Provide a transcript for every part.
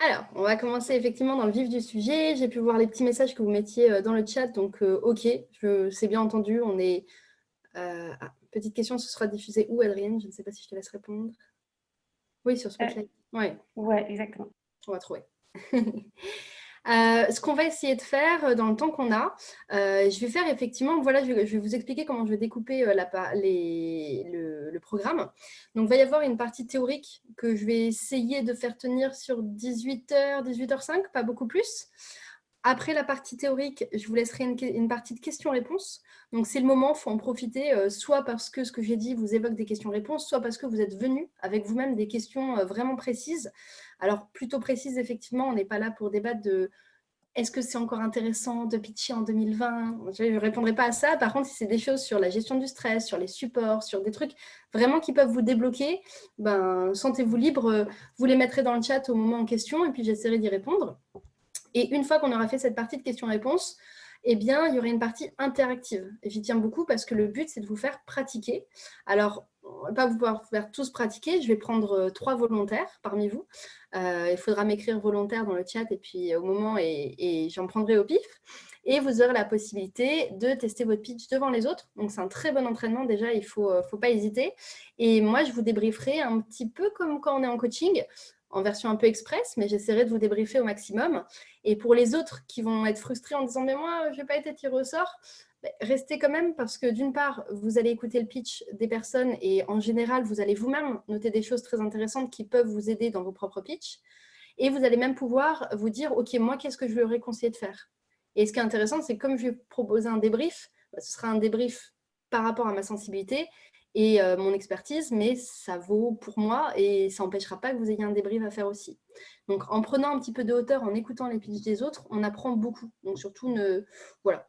Alors, on va commencer effectivement dans le vif du sujet. J'ai pu voir les petits messages que vous mettiez dans le chat, donc ok, c'est bien entendu. On est petite question, ce sera diffusé où, Adrienne? Je ne sais pas si je te laisse répondre. Oui, sur Spotlight. Ouais, exactement. On va trouver. Ce qu'on va essayer de faire dans le temps qu'on a, je vais faire effectivement, voilà, je vais vous expliquer comment je vais découper le programme. Donc, il va y avoir une partie théorique que je vais essayer de faire tenir sur 18h, 18h05, pas beaucoup plus. Après la partie théorique, je vous laisserai une partie de questions-réponses. Donc, c'est le moment, il faut en profiter, soit parce que ce que j'ai dit vous évoque des questions-réponses, soit parce que vous êtes venus avec vous-même des questions vraiment précises. Alors, plutôt précises, effectivement, on n'est pas là pour débattre de est-ce que c'est encore intéressant de pitcher en 2020? Je ne répondrai pas à ça. Par contre, si c'est des choses sur la gestion du stress, sur les supports, sur des trucs vraiment qui peuvent vous débloquer, ben, sentez-vous libre. Vous les mettrez dans le chat au moment en question et puis j'essaierai d'y répondre. Et une fois qu'on aura fait cette partie de questions-réponses, eh bien, il y aura une partie interactive. Et j'y tiens beaucoup parce que le but, c'est de vous faire pratiquer. Alors, on ne va pas vous pouvoir faire tous pratiquer. Je vais prendre 3 volontaires parmi vous. Il faudra m'écrire volontaire dans le chat et puis au moment, et j'en prendrai au pif. Et vous aurez la possibilité de tester votre pitch devant les autres. Donc, c'est un très bon entraînement. Déjà, il ne faut pas hésiter. Et moi, je vous débrieferai un petit peu comme quand on est en coaching, en version un peu express, mais j'essaierai de vous débriefer au maximum. Et pour les autres qui vont être frustrés en disant « mais moi, je ne vais pas être tiré au sort », restez quand même parce que d'une part, vous allez écouter le pitch des personnes et en général, vous allez vous-même noter des choses très intéressantes qui peuvent vous aider dans vos propres pitchs. Et vous allez même pouvoir vous dire « ok, moi, qu'est-ce que je lui aurais conseillé de faire ?» Et ce qui est intéressant, c'est que comme je vais proposer un débrief, ce sera un débrief par rapport à ma sensibilité et mon expertise, mais ça vaut pour moi et ça n'empêchera pas que vous ayez un débrief à faire aussi. Donc, en prenant un petit peu de hauteur, en écoutant les pitchs des autres, on apprend beaucoup. Donc, surtout, ne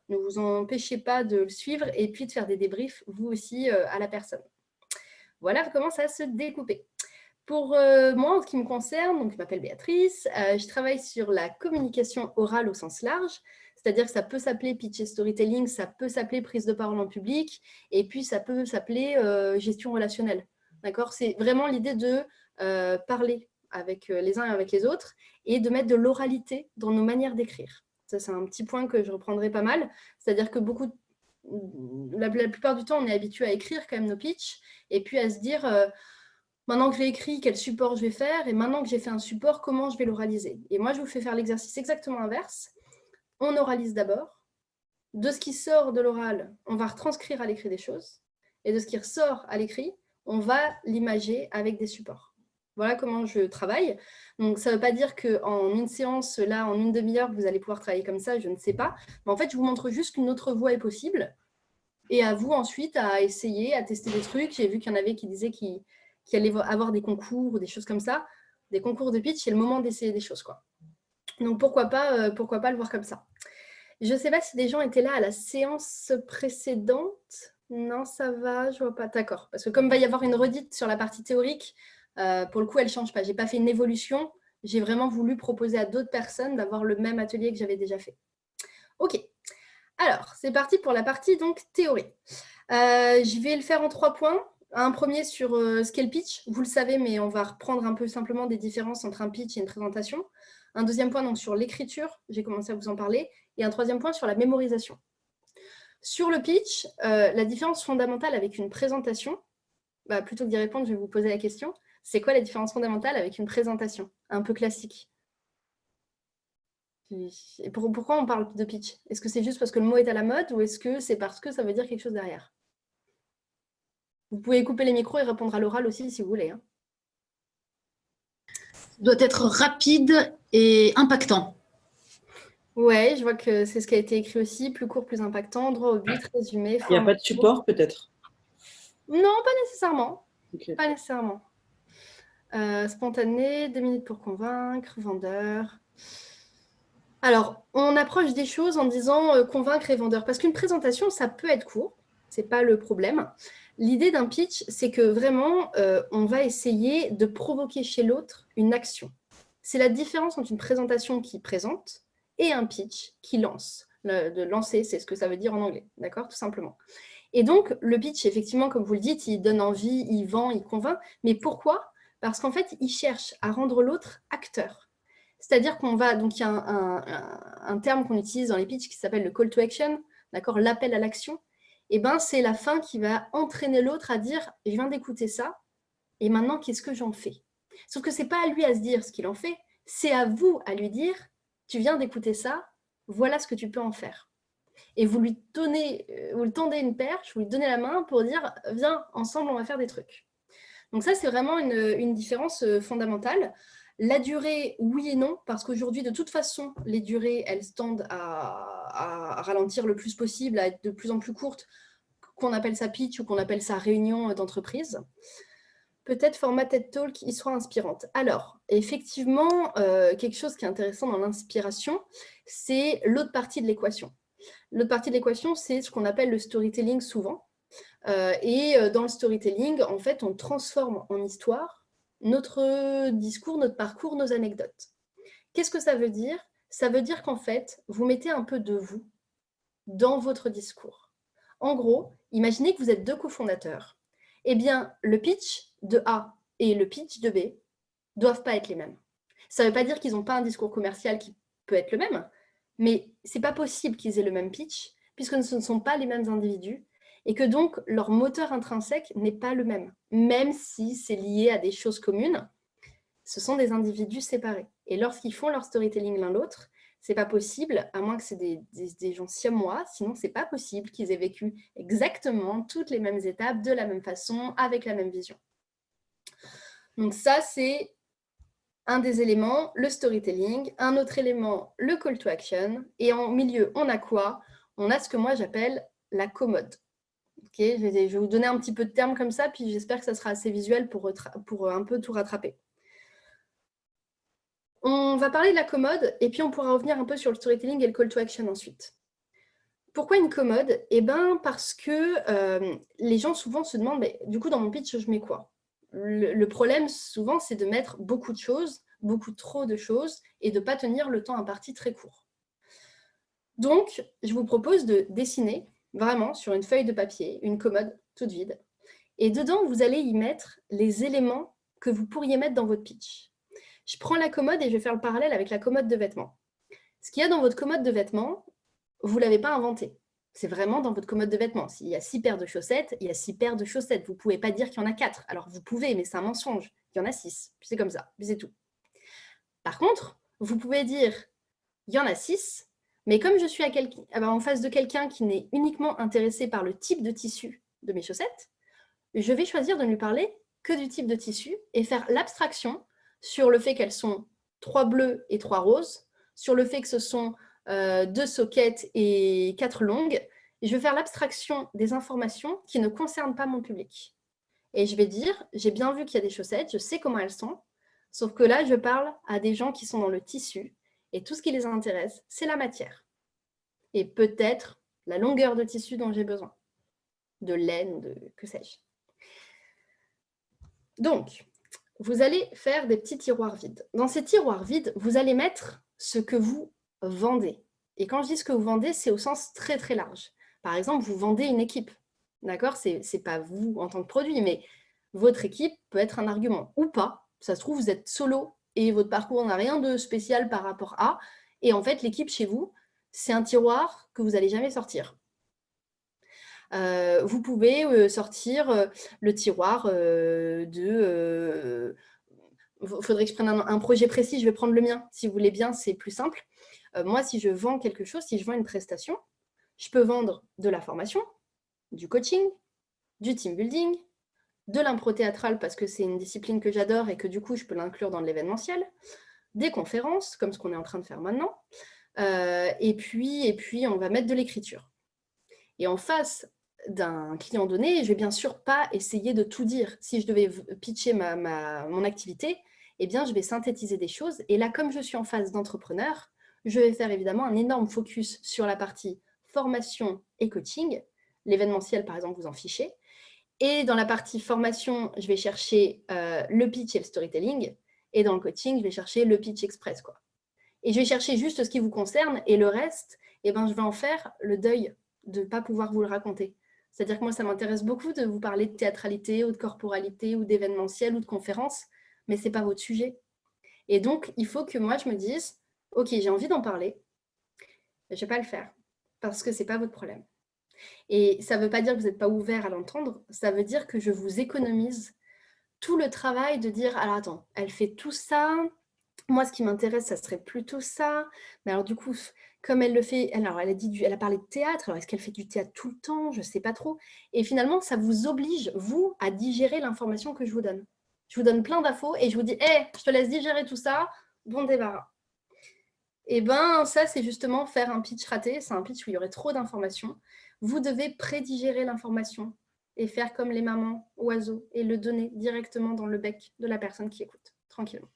vous empêchez pas de le suivre et puis de faire des débriefs, vous aussi, à la personne. Voilà comment ça va se découper. Pour moi, en ce qui me concerne, donc je m'appelle Béatrice, je travaille sur la communication orale au sens large, c'est-à-dire que ça peut s'appeler pitch et storytelling, ça peut s'appeler prise de parole en public, et puis ça peut s'appeler gestion relationnelle. D'accord? C'est vraiment l'idée de parler avec les uns et avec les autres, et de mettre de l'oralité dans nos manières d'écrire. Ça, c'est un petit point que je reprendrai pas mal, c'est-à-dire que la plupart du temps, on est habitué à écrire quand même nos pitchs, et puis à se dire... maintenant que je l'ai écrit, quel support je vais faire? Et maintenant que j'ai fait un support, comment je vais l'oraliser? Et moi, je vous fais faire l'exercice exactement inverse. On oralise d'abord. De ce qui sort de l'oral, on va retranscrire à l'écrit des choses. Et de ce qui ressort à l'écrit, on va l'imager avec des supports. Voilà comment je travaille. Donc, ça ne veut pas dire qu'en une séance, là, en une demi-heure, vous allez pouvoir travailler comme ça, je ne sais pas. Mais en fait, je vous montre juste qu'une autre voie est possible. Et à vous, ensuite, à essayer, à tester des trucs. J'ai vu qu'il y en avait qui disaient qu'il allait avoir des concours ou des choses comme ça. Des concours de pitch, c'est le moment d'essayer des choses, quoi. Donc, pourquoi pas le voir comme ça. Je ne sais pas si des gens étaient là à la séance précédente. Non, ça va, je ne vois pas. D'accord. Parce que comme il va y avoir une redite sur la partie théorique, pour le coup, elle ne change pas. Je n'ai pas fait une évolution. J'ai vraiment voulu proposer à d'autres personnes d'avoir le même atelier que j'avais déjà fait. OK. Alors, c'est parti pour la partie donc théorie. Je vais le faire en 3 points. Un premier sur ce qu'est le pitch. Vous le savez, mais on va reprendre un peu simplement des différences entre un pitch et une présentation. Un deuxième point donc sur l'écriture. J'ai commencé à vous en parler. Et un troisième point sur la mémorisation. Sur le pitch, la différence fondamentale avec une présentation, plutôt que d'y répondre, je vais vous poser la question. C'est quoi la différence fondamentale avec une présentation un peu classique? Et pourquoi on parle de pitch? Est-ce que c'est juste parce que le mot est à la mode ou est-ce que c'est parce que ça veut dire quelque chose derrière? Vous pouvez couper les micros et répondre à l'oral aussi si vous voulez. Hein. Doit être rapide et impactant. Ouais, je vois que c'est ce qui a été écrit aussi. Plus court, plus impactant, droit au but, résumé. Il n'y a pas de support peut-être? Non, pas nécessairement. Okay. Pas nécessairement. Spontané, 2 minutes pour convaincre, vendeur. Alors, on approche des choses en disant convaincre et vendeur. Parce qu'une présentation, ça peut être court. Ce n'est pas le problème. L'idée d'un pitch, c'est que vraiment, on va essayer de provoquer chez l'autre une action. C'est la différence entre une présentation qui présente et un pitch qui lance. De lancer, c'est ce que ça veut dire en anglais, d'accord, tout simplement. Et donc, le pitch, effectivement, comme vous le dites, il donne envie, il vend, il convainc. Mais pourquoi? Parce qu'en fait, il cherche à rendre l'autre acteur. C'est-à-dire qu'on va, donc il y a un terme qu'on utilise dans les pitchs qui s'appelle le call to action, d'accord, l'appel à l'action. Et ben c'est la fin qui va entraîner l'autre à dire, je viens d'écouter ça, et maintenant qu'est-ce que j'en fais? Sauf que c'est pas à lui à se dire ce qu'il en fait, c'est à vous à lui dire, tu viens d'écouter ça, voilà ce que tu peux en faire. Et vous lui tendez une perche, vous lui donnez la main pour dire, viens, ensemble, on va faire des trucs. Donc ça, c'est vraiment une différence fondamentale. La durée, oui et non, parce qu'aujourd'hui, de toute façon, les durées, elles tendent à ralentir le plus possible, à être de plus en plus courtes, qu'on appelle ça pitch ou qu'on appelle ça réunion d'entreprise. Peut-être format TED Talk, histoire inspirante. Alors, effectivement, quelque chose qui est intéressant dans l'inspiration, c'est l'autre partie de l'équation. L'autre partie de l'équation, c'est ce qu'on appelle le storytelling souvent. Et dans le storytelling, en fait, on transforme en histoire notre discours, notre parcours, nos anecdotes. Qu'est-ce que ça veut dire? Ça veut dire qu'en fait, vous mettez un peu de vous dans votre discours. En gros, imaginez que vous êtes deux cofondateurs. Eh bien, le pitch de A et le pitch de B ne doivent pas être les mêmes. Ça ne veut pas dire qu'ils n'ont pas un discours commercial qui peut être le même, mais ce n'est pas possible qu'ils aient le même pitch, puisque ce ne sont pas les mêmes individus, et que donc leur moteur intrinsèque n'est pas le même si c'est lié à des choses communes. Ce sont des individus séparés. Et lorsqu'ils font leur storytelling l'un l'autre, c'est pas possible, à moins que c'est des gens siamois, sinon c'est pas possible qu'ils aient vécu exactement toutes les mêmes étapes, de la même façon, avec la même vision. Donc ça, c'est un des éléments, le storytelling, un autre élément, le call to action, et en milieu, on a quoi? On a ce que moi j'appelle la commode. Okay, je vais vous donner un petit peu de termes comme ça, puis j'espère que ça sera assez visuel pour un peu tout rattraper. On va parler de la commode, et puis on pourra revenir un peu sur le storytelling et le call to action ensuite. Pourquoi une commode? Eh bien, parce que les gens souvent se demandent, mais, du coup, dans mon pitch, je mets quoi? Le problème, souvent, c'est de mettre beaucoup de choses, beaucoup trop de choses, et de ne pas tenir le temps imparti très court. Donc, je vous propose de dessiner, vraiment, sur une feuille de papier, une commode toute vide, et dedans, vous allez y mettre les éléments que vous pourriez mettre dans votre pitch. Je prends la commode et je vais faire le parallèle avec la commode de vêtements. Ce qu'il y a dans votre commode de vêtements, vous ne l'avez pas inventé. C'est vraiment dans votre commode de vêtements. S'il y a 6 paires de chaussettes, il y a 6 paires de chaussettes. Vous ne pouvez pas dire qu'il y en a 4. Alors, vous pouvez, mais c'est un mensonge. Il y en a 6. Puis c'est comme ça. Puis c'est tout. Par contre, vous pouvez dire, il y en a 6, mais comme je suis en face de quelqu'un qui n'est uniquement intéressé par le type de tissu de mes chaussettes, je vais choisir de ne lui parler que du type de tissu et faire l'abstraction sur le fait qu'elles sont 3 bleus et 3 roses, sur le fait que ce sont 2 soquettes et 4 longues. Et je vais faire l'abstraction des informations qui ne concernent pas mon public. Et je vais dire, j'ai bien vu qu'il y a des chaussettes, je sais comment elles sont, sauf que là, je parle à des gens qui sont dans le tissu, et tout ce qui les intéresse, c'est la matière. Et peut-être la longueur de tissu dont j'ai besoin, de laine, de que sais-je. Donc, vous allez faire des petits tiroirs vides. Dans ces tiroirs vides, vous allez mettre ce que vous vendez. Et quand je dis ce que vous vendez, c'est au sens très très large. Par exemple, vous vendez une équipe. D'accord? C'est pas vous en tant que produit, mais votre équipe peut être un argument ou pas. Ça se trouve, vous êtes solo et votre parcours n'a rien de spécial par rapport à. Et en fait, l'équipe chez vous, c'est un tiroir que vous n'allez jamais sortir. Vous pouvez sortir le tiroir de... Il faudrait que je prenne un projet précis, je vais prendre le mien. Si vous voulez bien, c'est plus simple. Moi, si je vends quelque chose, si je vends une prestation, je peux vendre de la formation, du coaching, du team building, de l'impro théâtrale parce que c'est une discipline que j'adore et que du coup, je peux l'inclure dans l'événementiel, des conférences, comme ce qu'on est en train de faire maintenant, et puis, on va mettre de l'écriture. Et en face d'un client donné, je ne vais bien sûr pas essayer de tout dire. Si je devais pitcher mon activité, eh bien, je vais synthétiser des choses. Et là, comme je suis en phase d'entrepreneur, je vais faire évidemment un énorme focus sur la partie formation et coaching. L'événementiel, par exemple, vous en fichez. Et dans la partie formation, je vais chercher le pitch et le storytelling. Et dans le coaching, je vais chercher le pitch express, quoi. Et je vais chercher juste ce qui vous concerne. Et le reste, eh ben, je vais en faire le deuil de ne pas pouvoir vous le raconter. C'est-à-dire que moi, ça m'intéresse beaucoup de vous parler de théâtralité ou de corporalité ou d'événementiel ou de conférences, mais ce n'est pas votre sujet. Et donc, il faut que moi, je me dise, ok, j'ai envie d'en parler, mais je ne vais pas le faire parce que ce n'est pas votre problème. Et ça ne veut pas dire que vous n'êtes pas ouvert à l'entendre, ça veut dire que je vous économise tout le travail de dire, alors attends, elle fait tout ça, moi ce qui m'intéresse, ça serait plutôt ça, mais alors du coup, comme elle le fait, alors elle a parlé de théâtre, alors est-ce qu'elle fait du théâtre tout le temps? Je ne sais pas trop. Et finalement, ça vous oblige, vous, à digérer l'information que je vous donne. Je vous donne plein d'infos et je vous dis, hé, je te laisse digérer tout ça, bon débarras. Et bien, ça, c'est justement faire un pitch raté. C'est un pitch où il y aurait trop d'informations. Vous devez prédigérer l'information et faire comme les mamans oiseaux et le donner directement dans le bec de la personne qui écoute, tranquillement.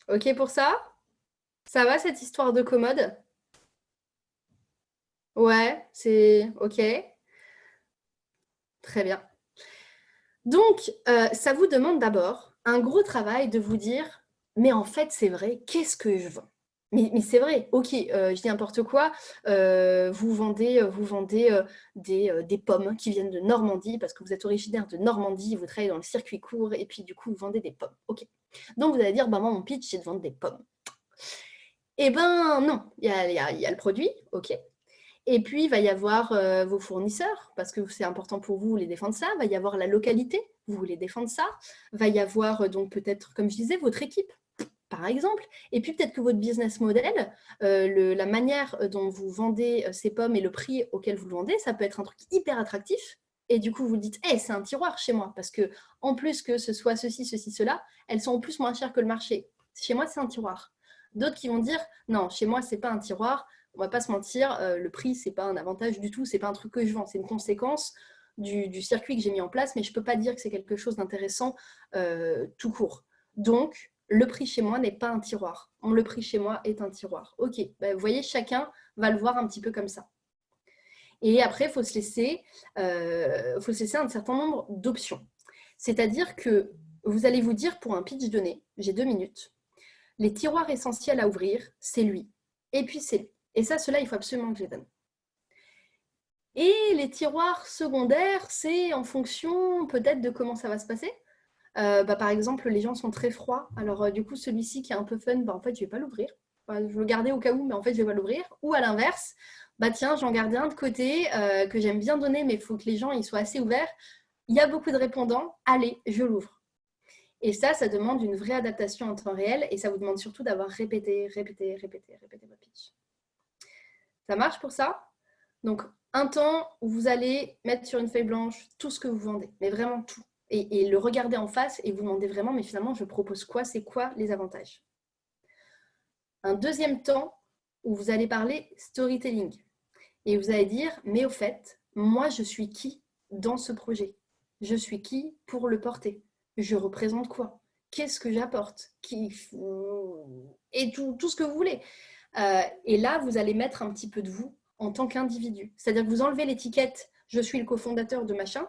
Ok pour ça? Ça va cette histoire de commode? Ouais, c'est ok. Très bien. Donc, ça vous demande d'abord un gros travail de vous dire, mais en fait, c'est vrai, qu'est-ce que je vends? Mais c'est vrai, ok, je dis n'importe quoi, vous vendez des pommes qui viennent de Normandie parce que vous êtes originaire de Normandie, vous travaillez dans le circuit court et puis du coup, vous vendez des pommes. Ok. Donc, vous allez dire, bah, moi, mon pitch, c'est de vendre des pommes. Eh ben non, il y a le produit, ok. Et puis, il va y avoir vos fournisseurs, parce que c'est important pour vous, vous voulez défendre ça. Il va y avoir la localité, vous voulez défendre ça. Il va y avoir donc peut-être, comme je disais, votre équipe, par exemple. Et puis peut-être que votre business model, la manière dont vous vendez ces pommes et le prix auquel vous le vendez, ça peut être un truc hyper attractif. Et du coup, vous dites, hey, c'est un tiroir chez moi, parce que en plus que ce soit ceci, ceci, cela, elles sont en plus moins chères que le marché. Chez moi, c'est un tiroir. D'autres qui vont dire, non, chez moi, c'est pas un tiroir. On va pas se mentir, le prix, c'est pas un avantage du tout, c'est pas un truc que je vends, c'est une conséquence du circuit que j'ai mis en place, mais je peux pas dire que c'est quelque chose d'intéressant tout court. Donc, le prix chez moi n'est pas un tiroir. Le prix chez moi est un tiroir. Ok, vous voyez, chacun va le voir un petit peu comme ça. Et après, il faut se laisser un certain nombre d'options. C'est-à-dire que vous allez vous dire pour un pitch donné, j'ai 2 minutes, les tiroirs essentiels à ouvrir, c'est lui. Et puis c'est lui. Et ça, cela, il faut absolument que je les donne. Et les tiroirs secondaires, c'est en fonction peut-être de comment ça va se passer. Par exemple, les gens sont très froids. Alors, du coup, celui-ci qui est un peu fun, en fait, je ne vais pas l'ouvrir. Je vais le garder au cas où, mais en fait, je ne vais pas l'ouvrir. Ou à l'inverse, tiens, j'en garde un de côté que j'aime bien donner, mais il faut que les gens ils soient assez ouverts. Il y a beaucoup de répondants. Allez, je l'ouvre. Et ça demande une vraie adaptation en temps réel et ça vous demande surtout d'avoir répété votre pitch. Ça marche pour ça? Donc, un temps où vous allez mettre sur une feuille blanche tout ce que vous vendez, mais vraiment tout. Et le regarder en face et vous demander vraiment, mais finalement, je propose quoi? C'est quoi les avantages? Un deuxième temps où vous allez parler storytelling. Et vous allez dire, mais au fait, moi, je suis qui dans ce projet? Je suis qui pour le porter? Je représente quoi? Qu'est-ce que j'apporte? Et tout ce que vous voulez. Et là, vous allez mettre un petit peu de vous en tant qu'individu. C'est-à-dire que vous enlevez l'étiquette « je suis le cofondateur de machin »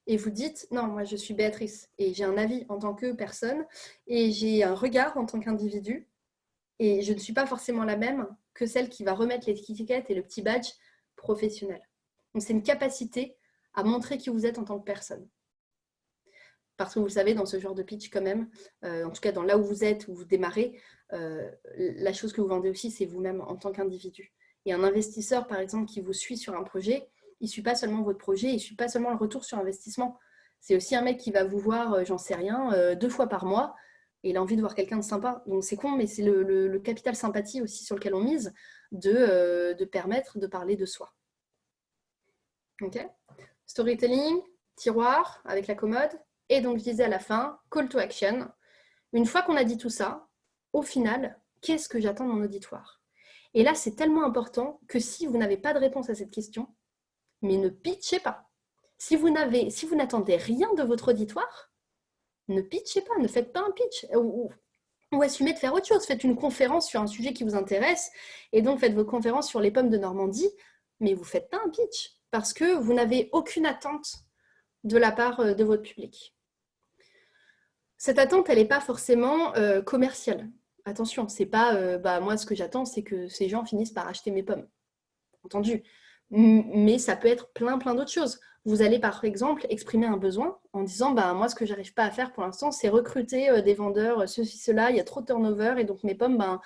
et vous dites « non, moi, je suis Béatrice et j'ai un avis en tant que personne et j'ai un regard en tant qu'individu et je ne suis pas forcément la même que celle qui va remettre l'étiquette et le petit badge professionnel. » Donc, c'est une capacité à montrer qui vous êtes en tant que personne. Parce que vous le savez, dans ce genre de pitch quand même, en tout cas dans là où vous êtes, où vous démarrez, la chose que vous vendez aussi, c'est vous-même en tant qu'individu. Et un investisseur, par exemple, qui vous suit sur un projet, il ne suit pas seulement votre projet, il ne suit pas seulement le retour sur investissement. C'est aussi un mec qui va vous voir, j'en sais rien, 2 fois par mois, et il a envie de voir quelqu'un de sympa. Donc c'est con, mais c'est le capital sympathie aussi sur lequel on mise, de permettre de parler de soi. Ok. Storytelling, tiroir avec la commode. Et donc, je disais à la fin, call to action. Une fois qu'on a dit tout ça, au final, qu'est-ce que j'attends de mon auditoire? Et là, c'est tellement important que si vous n'avez pas de réponse à cette question, mais ne pitchez pas. Si vous n'attendez rien de votre auditoire, ne pitchez pas, ne faites pas un pitch. Ou assumez de faire autre chose. Faites une conférence sur un sujet qui vous intéresse et donc faites vos conférences sur les pommes de Normandie, mais vous ne faites pas un pitch parce que vous n'avez aucune attente de la part de votre public. Cette attente, elle n'est pas forcément commerciale. Attention, c'est pas moi ce que j'attends, c'est que ces gens finissent par acheter mes pommes. Entendu. Mais ça peut être plein d'autres choses. vous allez par exemple exprimer un besoin en disant bah, moi ce que j'arrive pas à faire pour l'instant c'est recruter des vendeurs, ceci, cela, il y a trop de turnover et donc mes pommes, ben,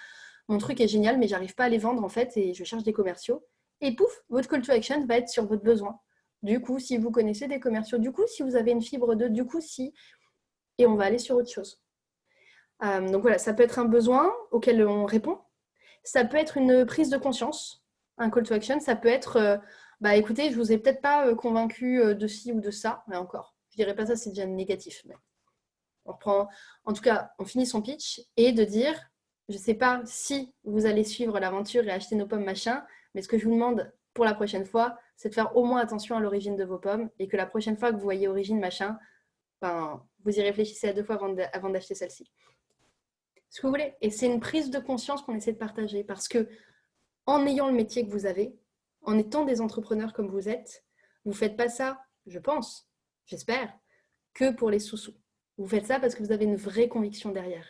mon truc est génial mais j'arrive pas à les vendre en fait et je cherche des commerciaux. Et pouf, votre call to action va être sur votre besoin. Du coup, si vous connaissez des commerciaux, du coup, si vous avez une fibre de, du coup, si, et on va aller sur autre chose. Donc voilà, ça peut être un besoin auquel on répond. Ça peut être une prise de conscience, un call to action. Ça peut être, bah écoutez, je vous ai peut-être pas convaincu de ci ou de ça, mais encore, je dirais pas ça, c'est déjà négatif. Mais on reprend, en tout cas, on finit son pitch et de dire, je sais pas si vous allez suivre l'aventure et acheter nos pommes machin, mais ce que je vous demande pour la prochaine fois, c'est de faire au moins attention à l'origine de vos pommes et que la prochaine fois que vous voyez origine machin, ben, vous y réfléchissez à 2 fois avant d'acheter celle-ci. Ce que vous voulez. Et c'est une prise de conscience qu'on essaie de partager parce que en ayant le métier que vous avez, en étant des entrepreneurs comme vous êtes, vous ne faites pas ça, je pense, j'espère, que pour les sous-sous. Vous faites ça parce que vous avez une vraie conviction derrière.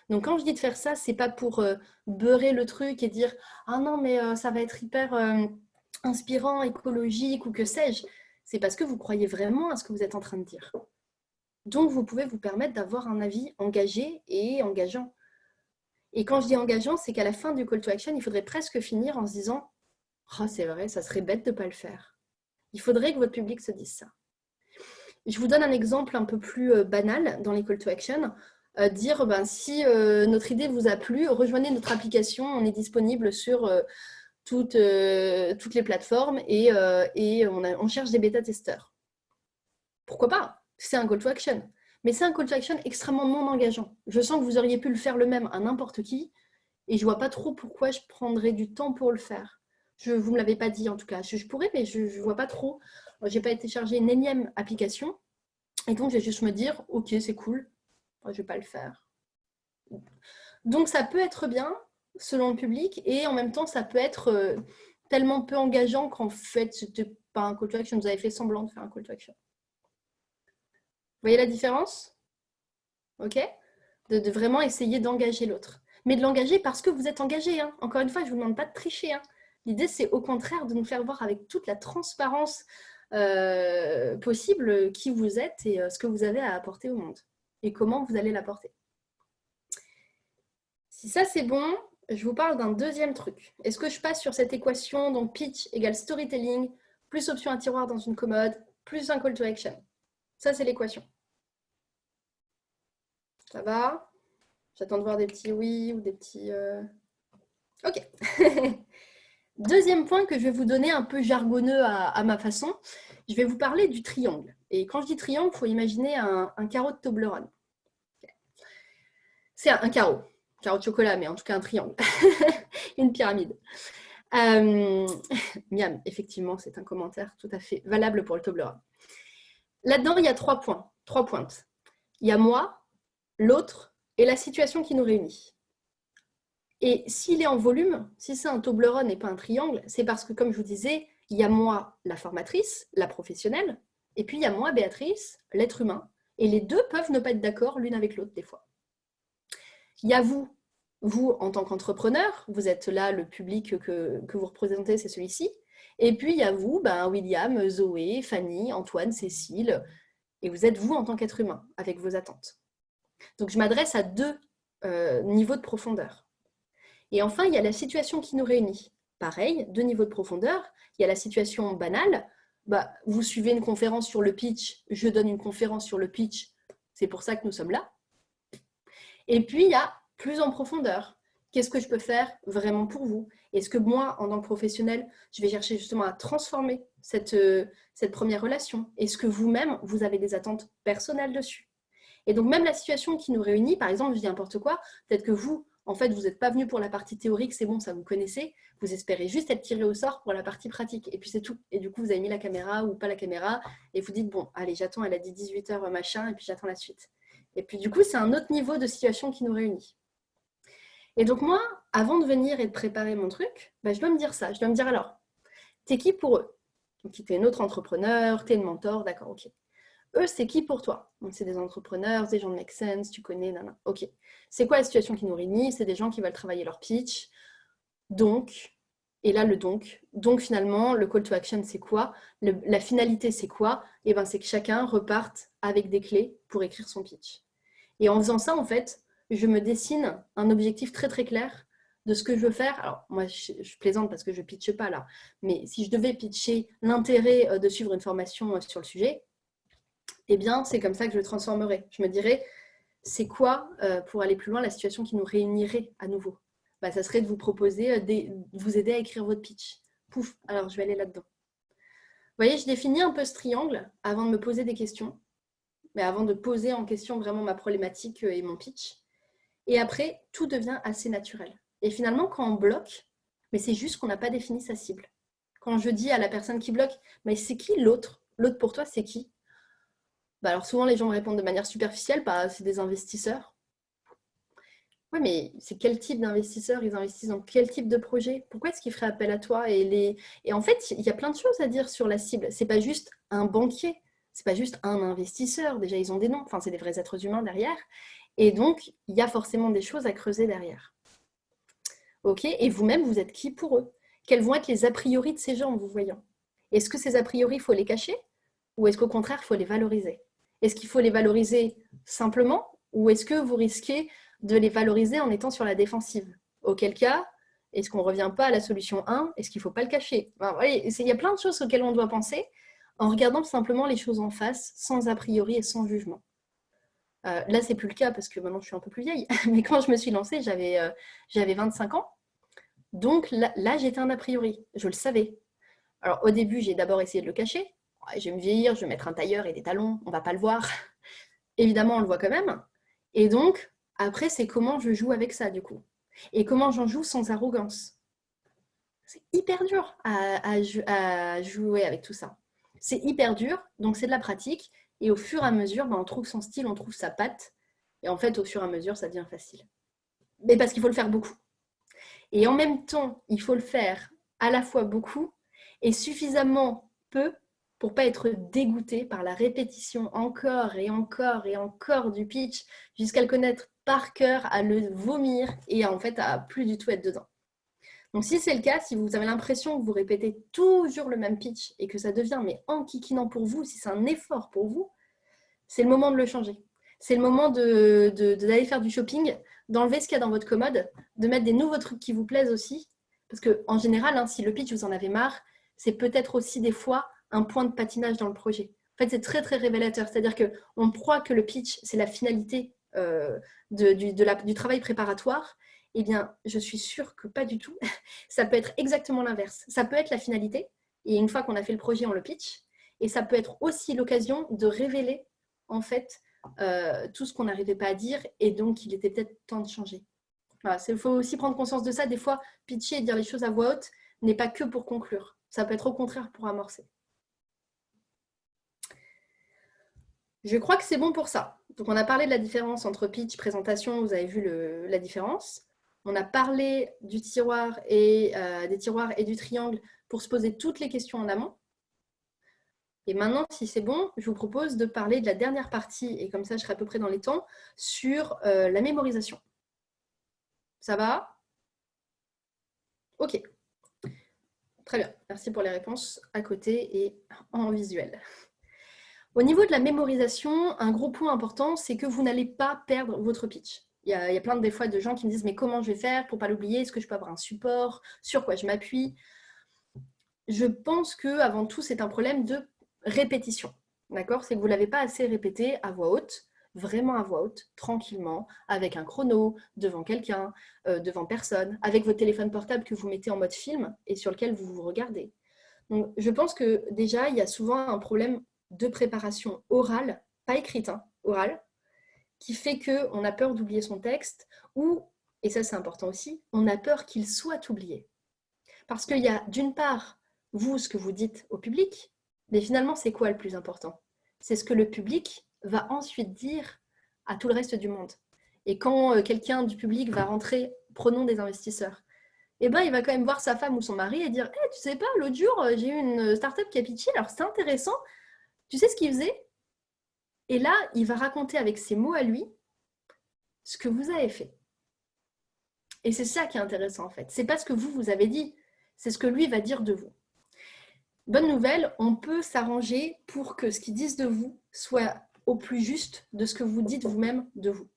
Donc quand je dis de faire ça, c'est pas pour beurrer le truc et dire ah non mais ça va être hyper inspirant, écologique ou que sais-je. C'est parce que vous croyez vraiment à ce que vous êtes en train de dire. Donc vous pouvez vous permettre d'avoir un avis engagé et engageant. Et quand je dis engageant, c'est qu'à la fin du call to action, il faudrait presque finir en se disant oh, c'est vrai, ça serait bête de ne pas le faire. Il faudrait que votre public se dise ça. Je vous donne un exemple un peu plus banal dans les call to action. Dire ben, si notre idée vous a plu, rejoignez notre application. On est disponible sur toutes les plateformes et on cherche des bêta-testeurs. Pourquoi pas? C'est un call to action. Mais c'est un call to action extrêmement non engageant. Je sens que vous auriez pu le faire le même à n'importe qui et je ne vois pas trop pourquoi je prendrais du temps pour le faire. Vous ne me l'avez pas dit en tout cas. Je pourrais, mais je ne vois pas trop. Je n'ai pas été charger une énième application. Et donc, je vais juste me dire, ok, c'est cool, je ne vais pas le faire. Donc, ça peut être bien selon le public et en même temps, ça peut être tellement peu engageant qu'en fait, ce n'était pas un call to action. Vous avez fait semblant de faire un call to action. Vous voyez la différence? Ok? De vraiment essayer d'engager l'autre. Mais de l'engager parce que vous êtes engagé. Hein. Encore une fois, je ne vous demande pas de tricher. Hein. L'idée, c'est au contraire de nous faire voir avec toute la transparence possible qui vous êtes et ce que vous avez à apporter au monde. Et comment vous allez l'apporter. Si ça, c'est bon, je vous parle d'un deuxième truc. Est-ce que je passe sur cette équation, donc pitch égale storytelling, plus option à tiroir dans une commode, plus un call to action. Ça, c'est l'équation. Ça va? J'attends de voir des petits oui ou des petits... Ok. Deuxième point que je vais vous donner un peu jargonneux à ma façon, je vais vous parler du triangle. Et quand je dis triangle, il faut imaginer un carreau de Toblerone. C'est un carreau de chocolat, mais en tout cas un triangle. Une pyramide. Miam, effectivement, c'est un commentaire tout à fait valable pour le Toblerone. Là-dedans, il y a 3 points, 3 pointes. Il y a moi, l'autre et la situation qui nous réunit. Et s'il est en volume, si c'est un Toblerone et pas un triangle, c'est parce que, comme je vous disais, il y a moi, la formatrice, la professionnelle, et puis il y a moi, Béatrice, l'être humain. Et les deux peuvent ne pas être d'accord l'une avec l'autre des fois. Il y a vous en tant qu'entrepreneur, vous êtes là, le public que vous représentez, c'est celui-ci. Et puis il y a vous, William, Zoé, Fanny, Antoine, Cécile, et vous êtes vous en tant qu'être humain, avec vos attentes. Donc je m'adresse à 2 niveaux de profondeur. Et enfin, il y a la situation qui nous réunit. Pareil, 2 niveaux de profondeur. Il y a la situation banale. Vous suivez une conférence sur le pitch, je donne une conférence sur le pitch, c'est pour ça que nous sommes là. Et puis, il y a plus en profondeur. Qu'est-ce que je peux faire vraiment pour vous? Est-ce que moi, en tant que professionnel, je vais chercher justement à transformer cette première relation? Est-ce que vous-même, vous avez des attentes personnelles dessus? Et donc, même la situation qui nous réunit, par exemple, je dis n'importe quoi, peut-être que vous, en fait, vous n'êtes pas venu pour la partie théorique, c'est bon, ça vous connaissez, vous espérez juste être tiré au sort pour la partie pratique, et puis c'est tout. Et du coup, vous avez mis la caméra ou pas la caméra, et vous dites, bon, allez, j'attends, elle a dit 18h machin, et puis j'attends la suite. Et puis du coup, c'est un autre niveau de situation qui nous réunit. Et donc moi, avant de venir et de préparer mon truc, je dois me dire ça, je dois me dire alors, t'es qui pour eux? Donc, t'es un autre entrepreneur, t'es une mentor, d'accord, ok. Eux, c'est qui pour toi? Donc, c'est des entrepreneurs, des gens de Make Sense, tu connais, nanana. Ok. C'est quoi la situation qui nous réunit? C'est des gens qui veulent travailler leur pitch. Donc, Et là, le donc. Donc, finalement, le call to action, c'est quoi? La finalité, c'est quoi? Eh ben, c'est que chacun reparte avec des clés pour écrire son pitch. Et en faisant ça, en fait, je me dessine un objectif très, très clair de ce que je veux faire. Alors, moi, je plaisante parce que je ne pitche pas là. Mais si je devais pitcher l'intérêt de suivre une formation sur le sujet, eh bien, c'est comme ça que je le transformerais. Je me dirais, c'est quoi, pour aller plus loin, la situation qui nous réunirait à nouveau? Bah, ça serait de vous proposer, de vous aider à écrire votre pitch. Pouf, alors je vais aller là-dedans. Vous voyez, je définis un peu ce triangle avant de me poser des questions, mais avant de poser en question vraiment ma problématique et mon pitch. Et après, tout devient assez naturel. Et finalement, quand on bloque, mais c'est juste qu'on n'a pas défini sa cible. Quand je dis à la personne qui bloque, mais c'est qui l'autre? L'autre pour toi, c'est qui? Bah alors souvent, les gens me répondent de manière superficielle, bah, c'est des investisseurs. Oui, mais c'est quel type d'investisseurs? Ils investissent dans quel type de projet? Pourquoi est-ce qu'ils feraient appel à toi? Et en fait, il y a plein de choses à dire sur la cible. C'est pas juste un banquier, c'est pas juste un investisseur. Déjà, ils ont des noms, enfin, c'est des vrais êtres humains derrière. Et donc, il y a forcément des choses à creuser derrière. Ok? Et vous-même, vous êtes qui pour eux? Quels vont être les a priori de ces gens en vous voyant? Est-ce que ces a priori, il faut les cacher? Ou est-ce qu'au contraire, il faut les valoriser? Est-ce qu'il faut les valoriser simplement? Ou est-ce que vous risquez de les valoriser en étant sur la défensive? Auquel cas, est-ce qu'on ne revient pas à la solution 1? Est-ce qu'il ne faut pas le cacher? Il y a plein de choses auxquelles on doit penser en regardant simplement les choses en face, sans a priori et sans jugement. Là, c'est plus le cas parce que maintenant, je suis un peu plus vieille. Mais quand je me suis lancée, j'avais 25 ans. Donc là, j'étais un a priori. Je le savais. Alors, au début, j'ai d'abord essayé de le cacher. Je vais me vieillir, je vais mettre un tailleur et des talons, on ne va pas le voir. Évidemment, on le voit quand même. Et donc, après, c'est comment je joue avec ça, du coup. Et comment j'en joue sans arrogance. C'est hyper dur à jouer avec tout ça. C'est hyper dur, donc c'est de la pratique. Et au fur et à mesure, on trouve son style, on trouve sa patte. Et en fait, au fur et à mesure, ça devient facile. Mais parce qu'il faut le faire beaucoup. Et en même temps, il faut le faire à la fois beaucoup et suffisamment peu pour pas être dégoûté par la répétition encore et encore et encore du pitch jusqu'à le connaître par cœur, à le vomir et en fait à plus du tout être dedans. Donc si c'est le cas, si vous avez l'impression que vous répétez toujours le même pitch et que ça devient mais enquiquinant pour vous, si c'est un effort pour vous, c'est le moment de le changer. C'est le moment d'aller faire du shopping, d'enlever ce qu'il y a dans votre commode, de mettre des nouveaux trucs qui vous plaisent aussi. Parce qu'en général, hein, si le pitch, vous en avez marre, c'est peut-être aussi des fois un point de patinage dans le projet. En fait, c'est très, très révélateur. C'est-à-dire qu'on croit que le pitch, c'est la finalité du travail préparatoire. Eh bien, je suis sûre que pas du tout. Ça peut être exactement l'inverse. Ça peut être la finalité. Et une fois qu'on a fait le projet, on le pitch. Et ça peut être aussi l'occasion de révéler en fait tout ce qu'on n'arrivait pas à dire et donc il était peut-être temps de changer. Voilà, il faut aussi prendre conscience de ça. Des fois, pitcher et dire les choses à voix haute n'est pas que pour conclure. Ça peut être au contraire pour amorcer. Je crois que c'est bon pour ça. Donc on a parlé de la différence entre pitch, présentation, vous avez vu la différence. On a parlé du tiroir et des tiroirs et du triangle pour se poser toutes les questions en amont. Et maintenant, si c'est bon, je vous propose de parler de la dernière partie, et comme ça je serai à peu près dans les temps, sur la mémorisation. Ça va? Ok. Très bien. Merci pour les réponses à côté et en visuel. Au niveau de la mémorisation, un gros point important, c'est que vous n'allez pas perdre votre pitch. Il y a plein des fois de gens qui me disent « mais comment je vais faire pour ne pas l'oublier? Est-ce que je peux avoir un support? Sur quoi je m'appuie ?» Je pense qu'avant tout, c'est un problème de répétition. D'accord? C'est que vous ne l'avez pas assez répété à voix haute, vraiment à voix haute, tranquillement, avec un chrono, devant quelqu'un, devant personne, avec votre téléphone portable que vous mettez en mode film et sur lequel vous vous regardez. Donc, je pense que déjà, il y a souvent un problème de préparation orale, pas écrite, hein, orale, qui fait qu'on a peur d'oublier son texte ou, et ça c'est important aussi, on a peur qu'il soit oublié. Parce qu'il y a d'une part, vous, ce que vous dites au public, mais finalement, c'est quoi le plus important? C'est ce que le public va ensuite dire à tout le reste du monde. Et quand quelqu'un du public va rentrer, prenons des investisseurs, eh ben, il va quand même voir sa femme ou son mari et dire hey, « tu sais pas, l'autre jour, j'ai eu une start-up qui a pitché, alors c'était intéressant, tu sais ce qu'il faisait ?» Et là, il va raconter avec ses mots à lui ce que vous avez fait. Et c'est ça qui est intéressant en fait. C'est pas ce que vous avez dit, c'est ce que lui va dire de vous. Bonne nouvelle, on peut s'arranger pour que ce qu'ils disent de vous soit au plus juste de ce que vous dites vous-même de vous.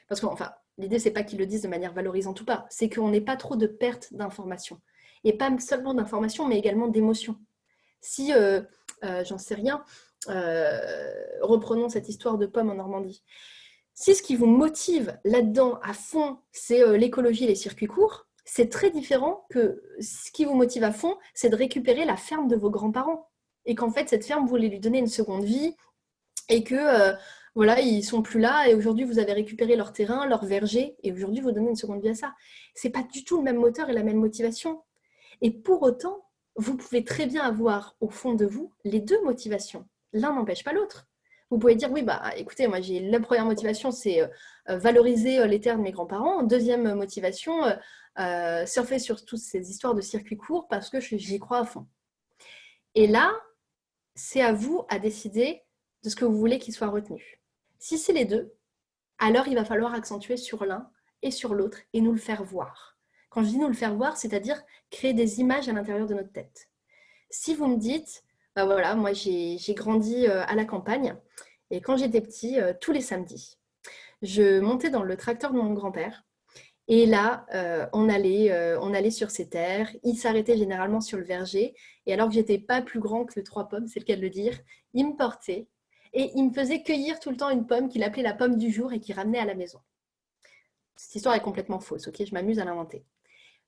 Parce que, enfin, l'idée, c'est pas qu'ils le disent de manière valorisante ou pas, c'est qu'on n'ait pas trop de perte d'informations. Et pas seulement d'informations, mais également d'émotions. Si, j'en sais rien, reprenons cette histoire de pommes en Normandie. Si ce qui vous motive là-dedans à fond, c'est l'écologie et les circuits courts, c'est très différent que ce qui vous motive à fond, c'est de récupérer la ferme de vos grands-parents. Et qu'en fait, cette ferme, vous voulez lui donner une seconde vie et que voilà, ils sont plus là et aujourd'hui, vous avez récupéré leur terrain, leur verger et aujourd'hui, vous donnez une seconde vie à ça. C'est pas du tout le même moteur et la même motivation. Et pour autant, vous pouvez très bien avoir au fond de vous les deux motivations. L'un n'empêche pas l'autre. Vous pouvez dire, oui, bah, écoutez, moi, j'ai la première motivation, c'est valoriser les terres de mes grands-parents. Deuxième motivation, surfer sur toutes ces histoires de circuits courts parce que j'y crois à fond. Et là, c'est à vous à décider de ce que vous voulez qu'il soit retenu. Si c'est les deux, alors il va falloir accentuer sur l'un et sur l'autre et nous le faire voir. Quand je dis nous le faire voir, c'est-à-dire créer des images à l'intérieur de notre tête. Si vous me dites, bah voilà, moi j'ai grandi à la campagne et quand j'étais petit, tous les samedis, je montais dans le tracteur de mon grand-père et là, on allait sur ses terres. Il s'arrêtait généralement sur le verger et alors que j'étais pas plus grand que 3 pommes, c'est le cas de le dire, il me portait et il me faisait cueillir tout le temps une pomme qu'il appelait la pomme du jour et qu'il ramenait à la maison. Cette histoire est complètement fausse, ok? Je m'amuse à l'inventer.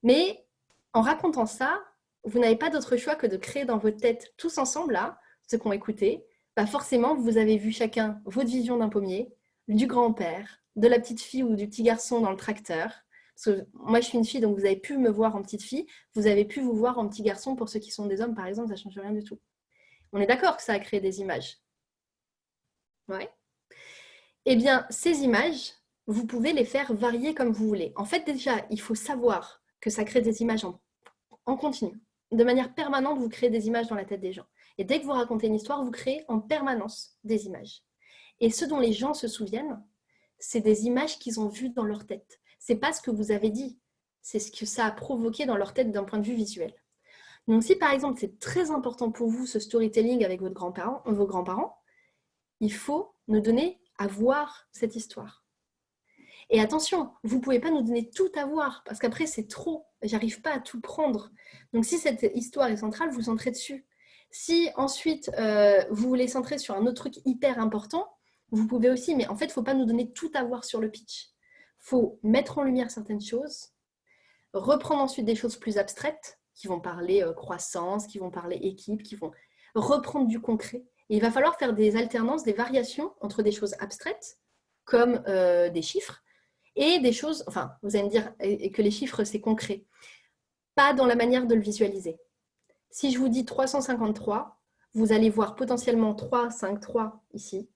Mais en racontant ça, vous n'avez pas d'autre choix que de créer dans votre tête, tous ensemble, là, ceux qui ont écouté, bah forcément, vous avez vu chacun votre vision d'un pommier, du grand-père, de la petite fille ou du petit garçon dans le tracteur. Parce que moi, je suis une fille, donc vous avez pu me voir en petite fille, vous avez pu vous voir en petit garçon pour ceux qui sont des hommes, par exemple, ça ne change rien du tout. On est d'accord que ça a créé des images. Ouais. Eh bien, ces images, vous pouvez les faire varier comme vous voulez. En fait, déjà, il faut savoir que ça crée des images en continu. De manière permanente, vous créez des images dans la tête des gens. Et dès que vous racontez une histoire, vous créez en permanence des images. Et ce dont les gens se souviennent, c'est des images qu'ils ont vues dans leur tête. Ce n'est pas ce que vous avez dit, c'est ce que ça a provoqué dans leur tête d'un point de vue visuel. Donc si par exemple c'est très important pour vous ce storytelling avec vos grands-parents, il faut nous donner à voir cette histoire. Et attention, vous ne pouvez pas nous donner tout à voir, parce qu'après c'est trop, j'arrive pas à tout prendre. Donc si cette histoire est centrale, vous centrez dessus. Si ensuite vous voulez centrer sur un autre truc hyper important, vous pouvez aussi, mais en fait, il ne faut pas nous donner tout à voir sur le pitch. Il faut mettre en lumière certaines choses, reprendre ensuite des choses plus abstraites, qui vont parler croissance, qui vont parler équipe, qui vont reprendre du concret. Et il va falloir faire des alternances, des variations entre des choses abstraites, comme des chiffres, et des choses, enfin, vous allez me dire que les chiffres, c'est concret. Pas dans la manière de le visualiser. Si je vous dis 353, vous allez voir potentiellement 3, 5, 3 ici.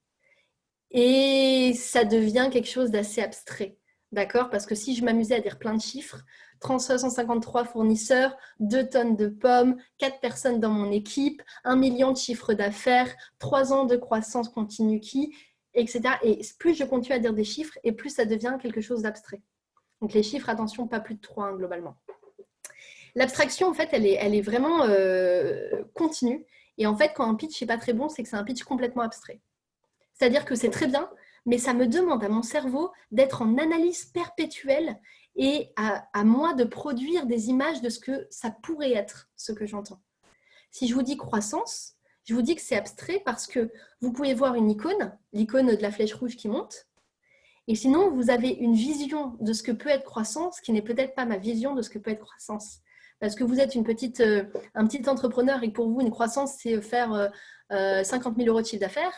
Et ça devient quelque chose d'assez abstrait. D'accord? Parce que si je m'amusais à dire plein de chiffres, 353 fournisseurs, 2 tonnes de pommes, 4 personnes dans mon équipe, 1 million de chiffre d'affaires, 3 ans de croissance continue qui, etc. Et plus je continue à dire des chiffres, et plus ça devient quelque chose d'abstrait. Donc les chiffres, attention, pas plus de 3 globalement. L'abstraction, en fait, elle est vraiment continue. Et en fait, quand un pitch n'est pas très bon, c'est que c'est un pitch complètement abstrait. C'est-à-dire que c'est très bien, mais ça me demande à mon cerveau d'être en analyse perpétuelle et à moi de produire des images de ce que ça pourrait être, ce que j'entends. Si je vous dis croissance, je vous dis que c'est abstrait parce que vous pouvez voir une icône, l'icône de la flèche rouge qui monte, et sinon, vous avez une vision de ce que peut être croissance qui n'est peut-être pas ma vision de ce que peut être croissance. Parce que vous êtes un petit entrepreneur et que pour vous, une croissance, c'est faire 50 000 euros de chiffre d'affaires,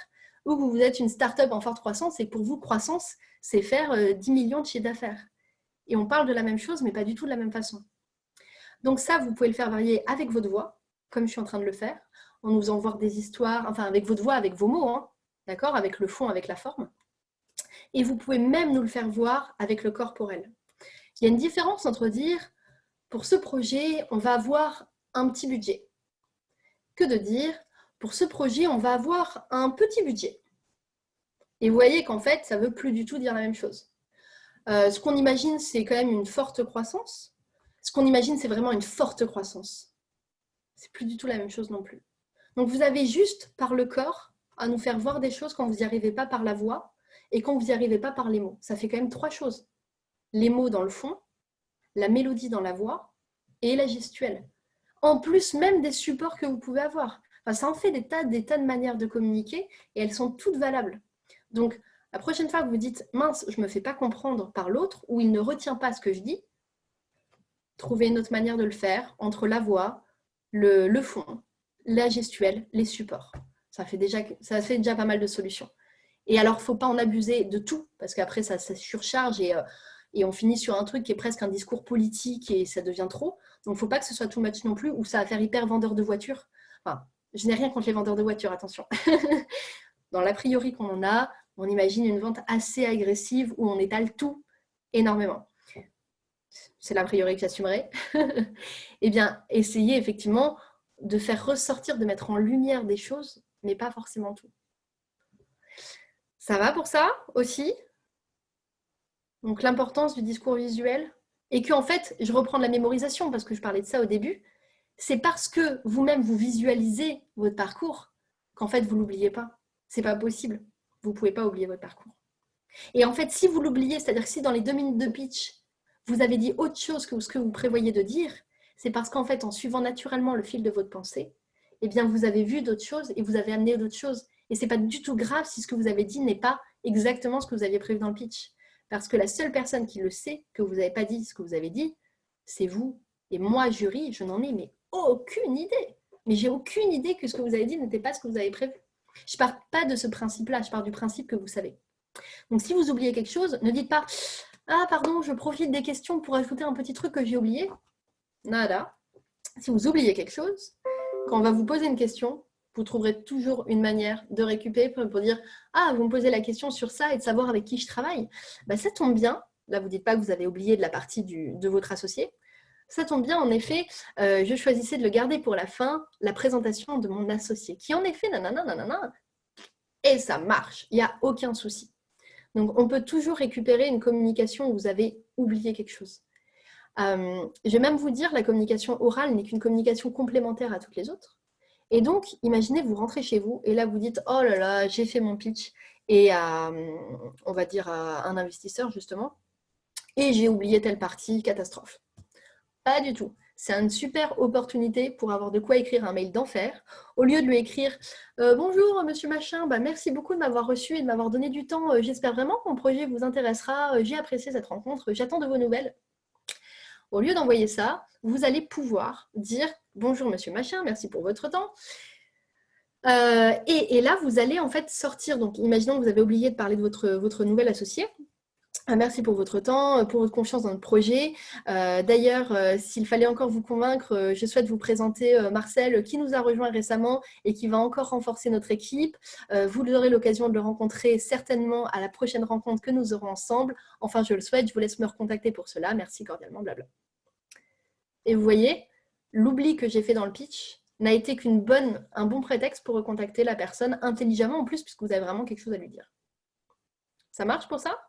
ou que vous êtes une start-up en forte croissance et que pour vous, croissance, c'est faire 10 millions de chiffre d'affaires. Et on parle de la même chose, mais pas du tout de la même façon. Donc ça, vous pouvez le faire varier avec votre voix, comme je suis en train de le faire, en nous faisant voir des histoires, enfin avec votre voix, avec vos mots, hein, d'accord, avec le fond, avec la forme. Et vous pouvez même nous le faire voir avec le corporel. Il y a une différence entre dire, pour ce projet, on va avoir un petit budget, que de dire, pour ce projet, on va avoir un petit budget. Et vous voyez qu'en fait, ça ne veut plus du tout dire la même chose. Ce qu'on imagine, c'est quand même une forte croissance, Ce qu'on imagine, c'est vraiment une forte croissance. C'est plus du tout la même chose non plus. Donc, vous avez juste par le corps à nous faire voir des choses quand vous n'y arrivez pas par la voix et quand vous n'y arrivez pas par les mots. Ça fait quand même 3 choses. Les mots dans le fond, la mélodie dans la voix et la gestuelle. En plus même des supports que vous pouvez avoir. Enfin, ça en fait des tas de manières de communiquer et elles sont toutes valables. Donc, la prochaine fois que vous dites « mince, je ne me fais pas comprendre par l'autre » ou « il ne retient pas ce que je dis », trouvez une autre manière de le faire entre la voix, le fond, la gestuelle, les supports. Ça fait déjà pas mal de solutions. Et alors, il ne faut pas en abuser de tout, parce qu'après, ça surcharge et on finit sur un truc qui est presque un discours politique et ça devient trop. Donc, il ne faut pas que ce soit too much non plus, ou ça va faire hyper vendeur de voitures. Enfin, je n'ai rien contre les vendeurs de voitures, attention. Dans l'a priori qu'on en a, on imagine une vente assez agressive où on étale tout énormément. C'est l'a priori que j'assumerai. Eh bien, essayez effectivement de faire ressortir, de mettre en lumière des choses, mais pas forcément tout. Ça va pour ça aussi? Donc l'importance du discours visuel. Et que en fait, je reprends de la mémorisation parce que je parlais de ça au début. C'est parce que vous-même vous visualisez votre parcours qu'en fait vous l'oubliez pas. C'est pas possible. Vous pouvez pas oublier votre parcours. Et en fait, si vous l'oubliez, c'est-à-dire que si dans les 2 minutes de pitch, vous avez dit autre chose que ce que vous prévoyez de dire, c'est parce qu'en fait, en suivant naturellement le fil de votre pensée, eh bien, vous avez vu d'autres choses et vous avez amené d'autres choses. Et c'est pas du tout grave si ce que vous avez dit n'est pas exactement ce que vous aviez prévu dans le pitch. Parce que la seule personne qui le sait que vous n'avez pas dit ce que vous avez dit, c'est vous. Et moi, jury, je n'en ai mais aucune idée. Mais j'ai aucune idée que ce que vous avez dit n'était pas ce que vous avez prévu. Je ne pars pas de ce principe-là, je pars du principe que vous savez. Donc, si vous oubliez quelque chose, ne dites pas « Ah, pardon, je profite des questions pour ajouter un petit truc que j'ai oublié. » Nada. Si vous oubliez quelque chose, quand on va vous poser une question, vous trouverez toujours une manière de récupérer pour dire « Ah, vous me posez la question sur ça et de savoir avec qui je travaille. » Ça tombe bien. Là, vous ne dites pas que vous avez oublié de la partie de votre associé. Ça tombe bien, en effet, je choisissais de le garder pour la fin, la présentation de mon associé, qui en effet, nanana, et ça marche, il n'y a aucun souci. Donc, on peut toujours récupérer une communication où vous avez oublié quelque chose. Je vais même vous dire, la communication orale n'est qu'une communication complémentaire à toutes les autres. Et donc, imaginez, vous rentrez chez vous et là, vous dites « Oh là là, j'ai fait mon pitch » et on va dire à un investisseur, justement, et j'ai oublié telle partie, catastrophe. Pas du tout. C'est une super opportunité pour avoir de quoi écrire un mail d'enfer. Au lieu de lui écrire bonjour monsieur machin, merci beaucoup de m'avoir reçu et de m'avoir donné du temps. J'espère vraiment que mon projet vous intéressera. J'ai apprécié cette rencontre. J'attends de vos nouvelles. » Au lieu d'envoyer ça, vous allez pouvoir dire bonjour monsieur machin, merci pour votre temps. Et là, vous allez en fait sortir. Donc, imaginons que vous avez oublié de parler de votre nouvel associé. Merci pour votre temps, pour votre confiance dans notre projet. D'ailleurs, s'il fallait encore vous convaincre, je souhaite vous présenter Marcel qui nous a rejoint récemment et qui va encore renforcer notre équipe. Vous aurez l'occasion de le rencontrer certainement à la prochaine rencontre que nous aurons ensemble. Enfin, je le souhaite, je vous laisse me recontacter pour cela. Merci cordialement, blabla. Et vous voyez, l'oubli que j'ai fait dans le pitch n'a été un bon prétexte pour recontacter la personne intelligemment en plus, puisque vous avez vraiment quelque chose à lui dire. Ça marche pour ça ?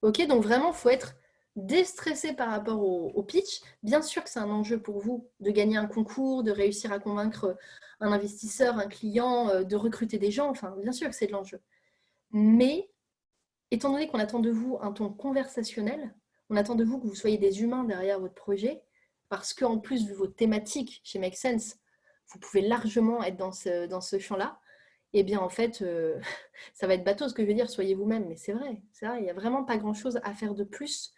Ok, donc vraiment, il faut être déstressé par rapport au pitch. Bien sûr que c'est un enjeu pour vous de gagner un concours, de réussir à convaincre un investisseur, un client, de recruter des gens. Enfin, bien sûr que c'est de l'enjeu. Mais, étant donné qu'on attend de vous un ton conversationnel, on attend de vous que vous soyez des humains derrière votre projet, parce qu'en plus, vu votre thématique chez Make Sense, vous pouvez largement être dans ce champ-là. Eh bien, en fait, ça va être bateau ce que je vais dire, soyez vous-même, mais c'est vrai, il n'y a vraiment pas grand-chose à faire de plus,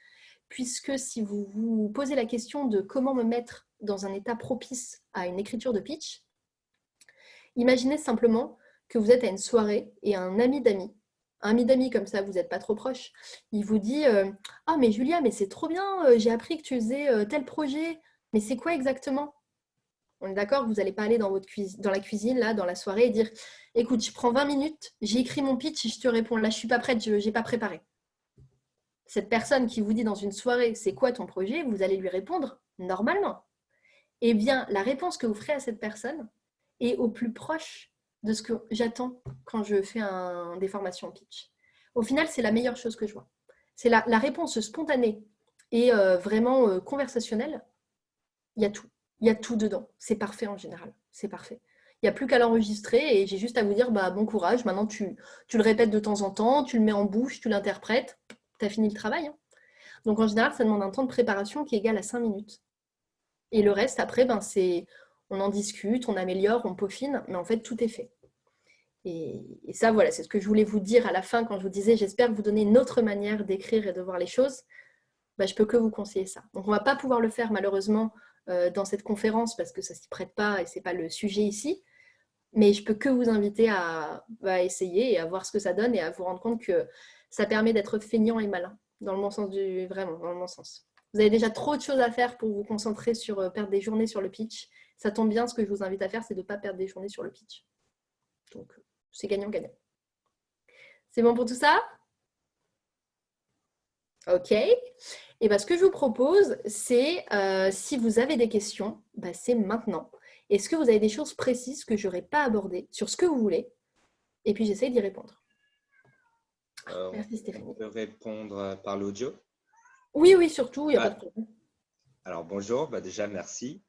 puisque si vous vous posez la question de comment me mettre dans un état propice à une écriture de pitch, imaginez simplement que vous êtes à une soirée et un ami d'amis comme ça, vous n'êtes pas trop proche, il vous dit « Ah, mais Julia, mais c'est trop bien, j'ai appris que tu faisais tel projet, mais c'est quoi exactement ?» On est d'accord que vous n'allez pas aller dans la cuisine, là, dans la soirée, et dire « Écoute, je prends 20 minutes, j'ai écrit mon pitch et je te réponds. Là, je ne suis pas prête, je n'ai pas préparé. » Cette personne qui vous dit dans une soirée « C'est quoi ton projet ?» vous allez lui répondre normalement. Eh bien, la réponse que vous ferez à cette personne est au plus proche de ce que j'attends quand je fais des formations pitch. Au final, c'est la meilleure chose que je vois. C'est la réponse spontanée et vraiment conversationnel, il y a tout. Il y a tout dedans. C'est parfait en général. C'est parfait. Il n'y a plus qu'à l'enregistrer et j'ai juste à vous dire bon courage. Maintenant, tu le répètes de temps en temps, tu le mets en bouche, tu l'interprètes. Tu as fini le travail. Hein. Donc, en général, ça demande un temps de préparation qui est égal à 5 minutes. Et le reste, après, on en discute, on améliore, on peaufine, mais en fait, tout est fait. Et ça, voilà, c'est ce que je voulais vous dire à la fin quand je vous disais, j'espère vous donner une autre manière d'écrire et de voir les choses. Je peux que vous conseiller ça. Donc, on ne va pas pouvoir le faire, malheureusement, dans cette conférence parce que ça ne s'y prête pas et ce n'est pas le sujet ici. Mais je peux que vous inviter à essayer et à voir ce que ça donne et à vous rendre compte que ça permet d'être feignant et malin, dans le bon sens vraiment, dans le bon sens. Vous avez déjà trop de choses à faire pour vous concentrer sur perdre des journées sur le pitch. Ça tombe bien, ce que je vous invite à faire, c'est de ne pas perdre des journées sur le pitch. Donc, c'est gagnant-gagnant. C'est bon pour tout ça? Ok. Et ce que je vous propose, c'est, si vous avez des questions, c'est maintenant. Est-ce que vous avez des choses précises que je n'aurais pas abordées sur ce que vous voulez? Et puis, j'essaie d'y répondre. Merci Stéphanie. On peut répondre par l'audio? Oui, surtout, il n'y a pas de problème. Alors, bonjour. Déjà, merci.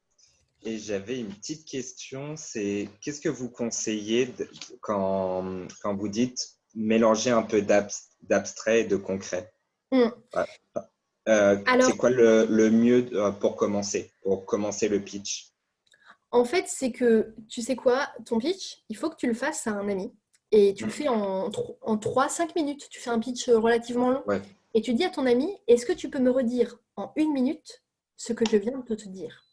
Et j'avais une petite question, c'est qu'est-ce que vous conseillez quand vous dites mélanger un peu d'abstrait et de concret? C'est quoi le mieux pour commencer le pitch? En fait, c'est que, tu sais quoi, ton pitch, il faut que tu le fasses à un ami. Et tu le fais en 3-5 minutes. Tu fais un pitch relativement long. Ouais. Et tu dis à ton ami, est-ce que tu peux me redire en 1 minute ce que je viens de te dire?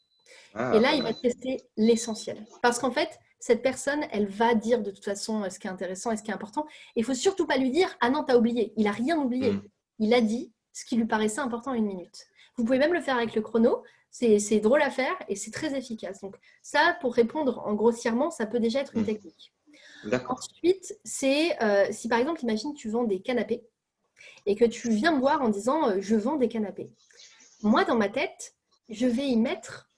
Et là, il va tester l'essentiel. Parce qu'en fait, cette personne, elle va dire de toute façon ce qui est intéressant et ce qui est important. Et il ne faut surtout pas lui dire, ah non, tu as oublié. Il n'a rien oublié. Il a dit ce qui lui paraissait important en 1 minute. Vous pouvez même le faire avec le chrono. C'est drôle à faire et c'est très efficace. Donc ça, pour répondre en grossièrement, ça peut déjà être une technique. Ensuite, c'est si par exemple, imagine, tu vends des canapés et que tu viens me voir en disant, je vends des canapés. Moi, dans ma tête, je vais y mettre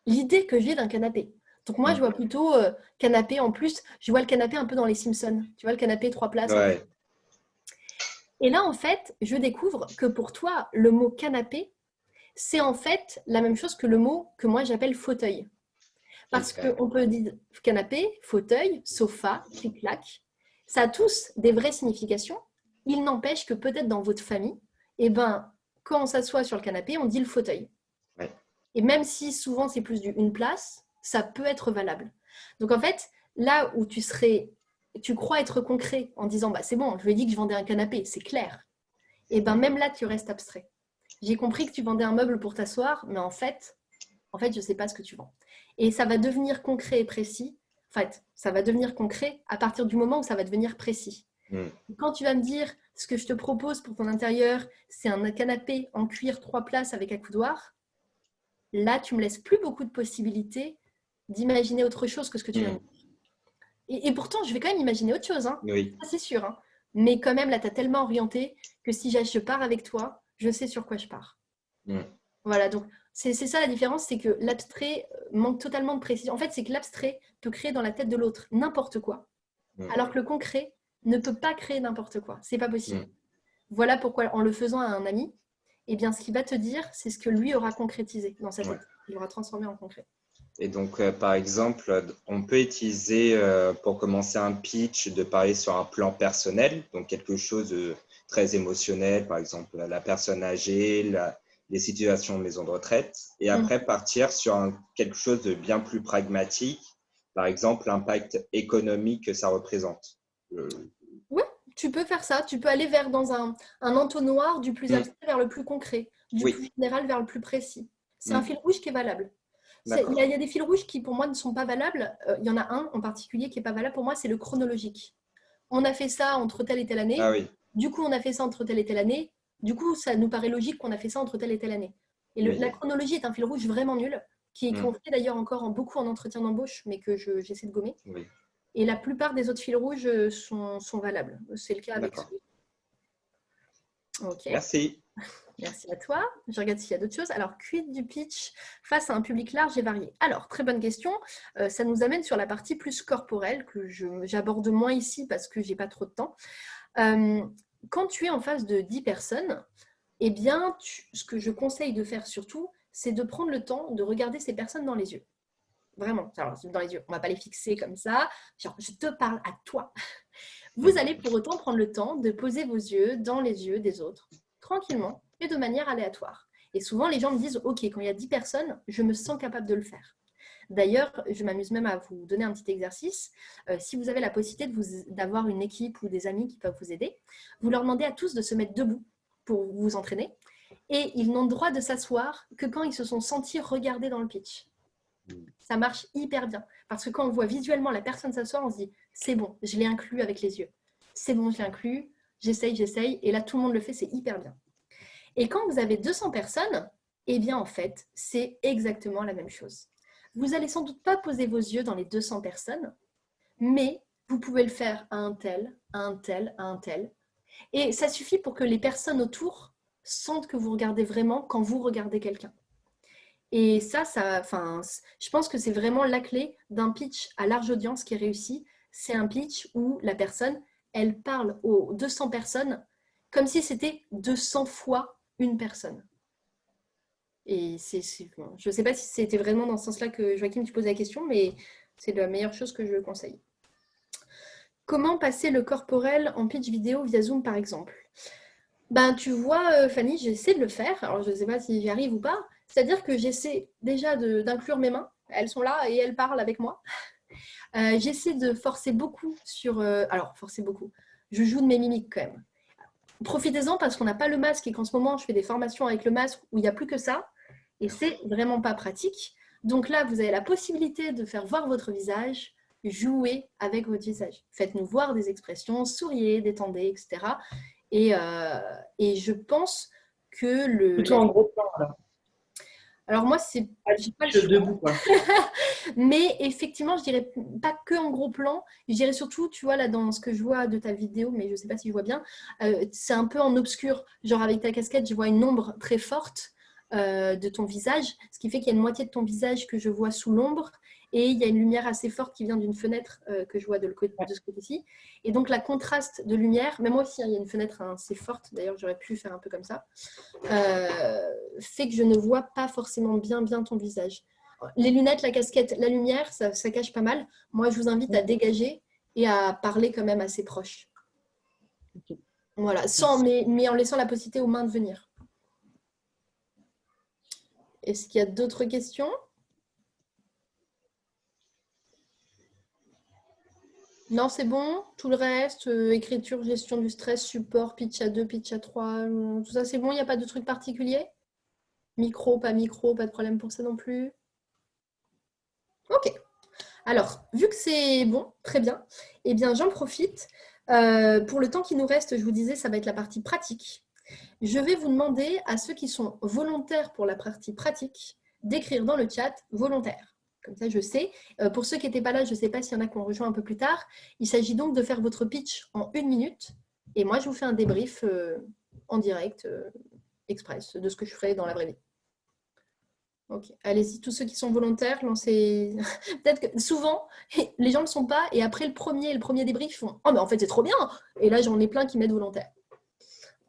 l'idée que j'ai d'un canapé. Donc moi, je vois plutôt canapé en plus. Je vois le canapé un peu dans les Simpsons. Tu vois, le canapé 3 places. Ouais. Et là, en fait, je découvre que pour toi, le mot canapé, c'est en fait la même chose que le mot que moi, j'appelle fauteuil. Parce qu'on peut dire canapé, fauteuil, sofa, clic-clac. Ça a tous des vraies significations. Il n'empêche que peut-être dans votre famille, quand on s'assoit sur le canapé, on dit le fauteuil. Ouais. Et même si souvent c'est plus d'une place, ça peut être valable. Donc en fait, là où tu crois être concret en disant c'est bon, je lui ai dit que je vendais un canapé, c'est clair. Et même là, tu restes abstrait. J'ai compris que tu vendais un meuble pour t'asseoir, mais en fait, je ne sais pas ce que tu vends. Et ça va devenir concret et précis. En fait, ça va devenir concret à partir du moment où ça va devenir précis. Quand tu vas me dire ce que je te propose pour ton intérieur, c'est un canapé en cuir 3 places avec accoudoir, là, tu me laisses plus beaucoup de possibilités d'imaginer autre chose que ce que tu viens de dire. Et pourtant, je vais quand même imaginer autre chose. Hein. Oui. Ça, c'est sûr. Hein. Mais quand même, là, tu as tellement orienté que si je pars avec toi, je sais sur quoi je pars. Voilà, donc c'est ça la différence, c'est que l'abstrait manque totalement de précision. En fait, c'est que l'abstrait peut créer dans la tête de l'autre n'importe quoi, alors que le concret ne peut pas créer n'importe quoi. C'est pas possible. Voilà pourquoi, en le faisant à un ami, ce qu'il va te dire, c'est ce que lui aura concrétisé dans sa tête. Il aura transformé en concret. Et donc, par exemple, on peut utiliser, pour commencer un pitch, de parler sur un plan personnel, donc quelque chose de très émotionnel, par exemple la personne âgée, les situations de maison de retraite, et après partir sur quelque chose de bien plus pragmatique, par exemple l'impact économique que ça représente. Oui, tu peux faire ça. Tu peux aller dans un entonnoir du plus abstrait vers le plus concret, du plus général vers le plus précis. C'est un fil rouge qui est valable. Il y a des fils rouges qui, pour moi, ne sont pas valables. Il y en a un en particulier qui n'est pas valable pour moi, c'est le chronologique. On a fait ça entre telle et telle année. Du coup, on a fait ça entre telle et telle année. Du coup, ça nous paraît logique qu'on a fait ça entre telle et telle année. Et la chronologie est un fil rouge vraiment nul, qu'on fait d'ailleurs encore beaucoup en entretien d'embauche, mais que j'essaie de gommer. Et la plupart des autres fils rouges sont valables. C'est le cas avec celui. Ok. Merci. Merci à toi. Je regarde s'il y a d'autres choses. Alors, quid du pitch face à un public large et varié? Alors, très bonne question. Ça nous amène sur la partie plus corporelle que j'aborde moins ici parce que je n'ai pas trop de temps. Quand tu es en face de 10 personnes, eh bien, ce que je conseille de faire surtout, c'est de prendre le temps de regarder ces personnes dans les yeux. Vraiment, alors, dans les yeux, on ne va pas les fixer comme ça. Genre, je te parle à toi. Vous allez pour autant prendre le temps de poser vos yeux dans les yeux des autres, tranquillement et de manière aléatoire. Et souvent, les gens me disent, OK, quand il y a 10 personnes, je me sens capable de le faire. D'ailleurs, je m'amuse même à vous donner un petit exercice. Si vous avez la possibilité d'avoir une équipe ou des amis qui peuvent vous aider, vous leur demandez à tous de se mettre debout pour vous entraîner. Et ils n'ont le droit de s'asseoir que quand ils se sont sentis regardés dans le pitch. Ça marche hyper bien. Parce que quand on voit visuellement la personne s'asseoir, on se dit, c'est bon, je l'ai inclus avec les yeux. C'est bon, je l'ai inclus, j'essaye. Et là, tout le monde le fait, c'est hyper bien. Et quand vous avez 200 personnes, eh bien, en fait, c'est exactement la même chose. Vous n'allez sans doute pas poser vos yeux dans les 200 personnes, mais vous pouvez le faire à un tel, à un tel, à un tel. Et ça suffit pour que les personnes autour sentent que vous regardez vraiment quand vous regardez quelqu'un. Et je pense que c'est vraiment la clé d'un pitch à large audience qui est réussi. C'est un pitch où la personne, elle parle aux 200 personnes comme si c'était 200 fois une personne. Et bon, je ne sais pas si c'était vraiment dans ce sens-là que Joachim, tu posais la question, mais c'est la meilleure chose que je conseille. Comment passer le corporel en pitch vidéo via Zoom, par exemple? Ben, tu vois, Fanny, j'essaie de le faire. Alors, je ne sais pas si j'y arrive ou pas. C'est-à-dire que j'essaie déjà d'inclure mes mains. Elles sont là et elles parlent avec moi. J'essaie de forcer beaucoup sur... alors, forcer beaucoup. Je joue de mes mimiques quand même. Profitez-en parce qu'on n'a pas le masque et qu'en ce moment, je fais des formations avec le masque où il n'y a plus que ça. Et c'est vraiment pas pratique. Donc là, vous avez la possibilité de faire voir votre visage, jouer avec votre visage. Faites-nous voir des expressions, souriez, détendez, etc. Et je pense que Plutôt en gros plan, alors. Alors moi, c'est j'ai pas le choix. Debout, quoi. Mais effectivement, je dirais pas que en gros plan. Je dirais surtout, tu vois, là, dans ce que je vois de ta vidéo, mais je sais pas si je vois bien, c'est un peu en obscur. Genre avec ta casquette, je vois une ombre très forte de ton visage, ce qui fait qu'il y a une moitié de ton visage que je vois sous l'ombre et il y a une lumière assez forte qui vient d'une fenêtre que je vois de ce côté-ci. Et donc, la contraste de lumière, mais moi aussi, il y a une fenêtre assez forte, d'ailleurs, j'aurais pu faire un peu comme ça, fait que je ne vois pas forcément bien ton visage. Les lunettes, la casquette, la lumière, ça cache pas mal. Moi, je vous invite à dégager et à parler quand même assez proche. Okay. Voilà, mais en laissant la possibilité aux mains de venir. Est-ce qu'il y a d'autres questions? Non, c'est bon. Tout le reste, écriture, gestion du stress, support, pitch à 2, pitch à 3, tout ça, c'est bon. Il n'y a pas de truc particulier? Micro, pas de problème pour ça non plus. Ok. Alors, vu que c'est bon, très bien, eh bien, j'en profite. Pour le temps qui nous reste, je vous disais, ça va être la partie pratique. Je vais vous demander à ceux qui sont volontaires pour la partie pratique d'écrire dans le chat volontaire. Comme ça, je sais. Pour ceux qui n'étaient pas là, je ne sais pas s'il y en a qui ont rejoint un peu plus tard. Il s'agit donc de faire votre pitch en 1 minute. Et moi, je vous fais un débrief en direct, express, de ce que je ferai dans la vraie vie. Ok, allez-y, tous ceux qui sont volontaires, lancez. Peut-être que souvent, les gens ne le sont pas. Et après le premier débrief, ils font « Oh, mais en fait, c'est trop bien !» Et là, j'en ai plein qui mettent volontaire.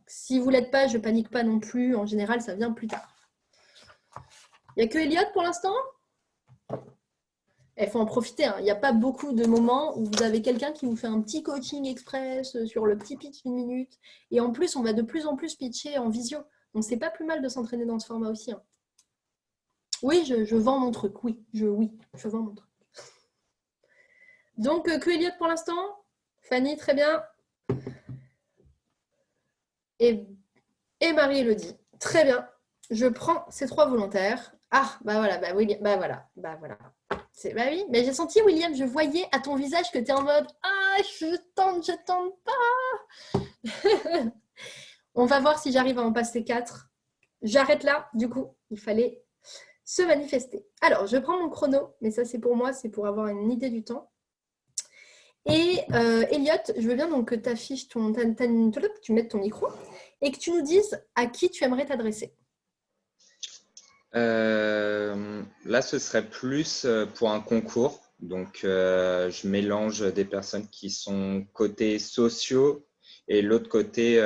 Si vous ne l'êtes pas, je ne panique pas non plus. En général, ça vient plus tard. Il n'y a que Elliot pour l'instant? Il faut en profiter. Hein. Il n'y a pas beaucoup de moments où vous avez quelqu'un qui vous fait un petit coaching express sur le petit pitch 1 minute. Et en plus, on va de plus en plus pitcher en visio. Donc, c'est pas plus mal de s'entraîner dans ce format aussi. Hein. Oui, je vends mon truc. Oui, je vends mon truc. Donc, que Elliot pour l'instant? Fanny, très bien. Et Marie-Élodie. Très bien. Je prends ces 3 volontaires. Ah, bah voilà, bah William, bah voilà. Bah oui, mais j'ai senti, William, je voyais à ton visage que tu es en mode « Ah, je tente pas !» On va voir si j'arrive à en passer 4. J'arrête là, du coup, il fallait se manifester. Alors, je prends mon chrono, mais ça, c'est pour moi, c'est pour avoir une idée du temps. Et Elliot, je veux bien donc que tu affiches tu mettes ton micro et que tu nous dises à qui tu aimerais t'adresser. Là, ce serait plus pour un concours. Donc, je mélange des personnes qui sont côté sociaux et l'autre côté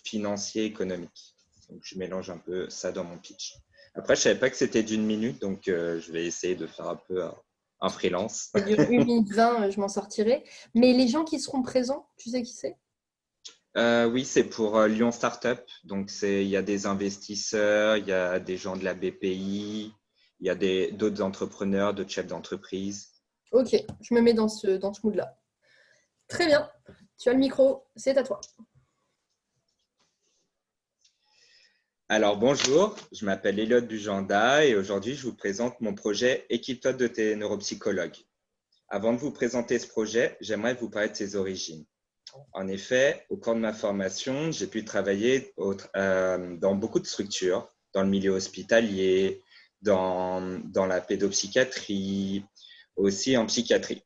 financier, économique. Donc, je mélange un peu ça dans mon pitch. Après, je ne savais pas que c'était d'1 minute, donc je vais essayer de faire un peu un freelance. Ça dure 1 minute 20, je m'en sortirai. Mais les gens qui seront présents, tu sais qui c'est? Oui, c'est pour Lyon Startup. Donc, il y a des investisseurs, il y a des gens de la BPI, il y a d'autres entrepreneurs, d'autres chefs d'entreprise. Ok, je me mets dans ce mood-là. Très bien. Tu as le micro, c'est à toi. Alors, bonjour, je m'appelle Elliot Bujanda et aujourd'hui, je vous présente mon projet Équipe-toi de tes neuropsychologues. Avant de vous présenter ce projet, j'aimerais vous parler de ses origines. En effet, au cours de ma formation, j'ai pu travailler dans beaucoup de structures, dans le milieu hospitalier, dans la pédopsychiatrie, aussi en psychiatrie,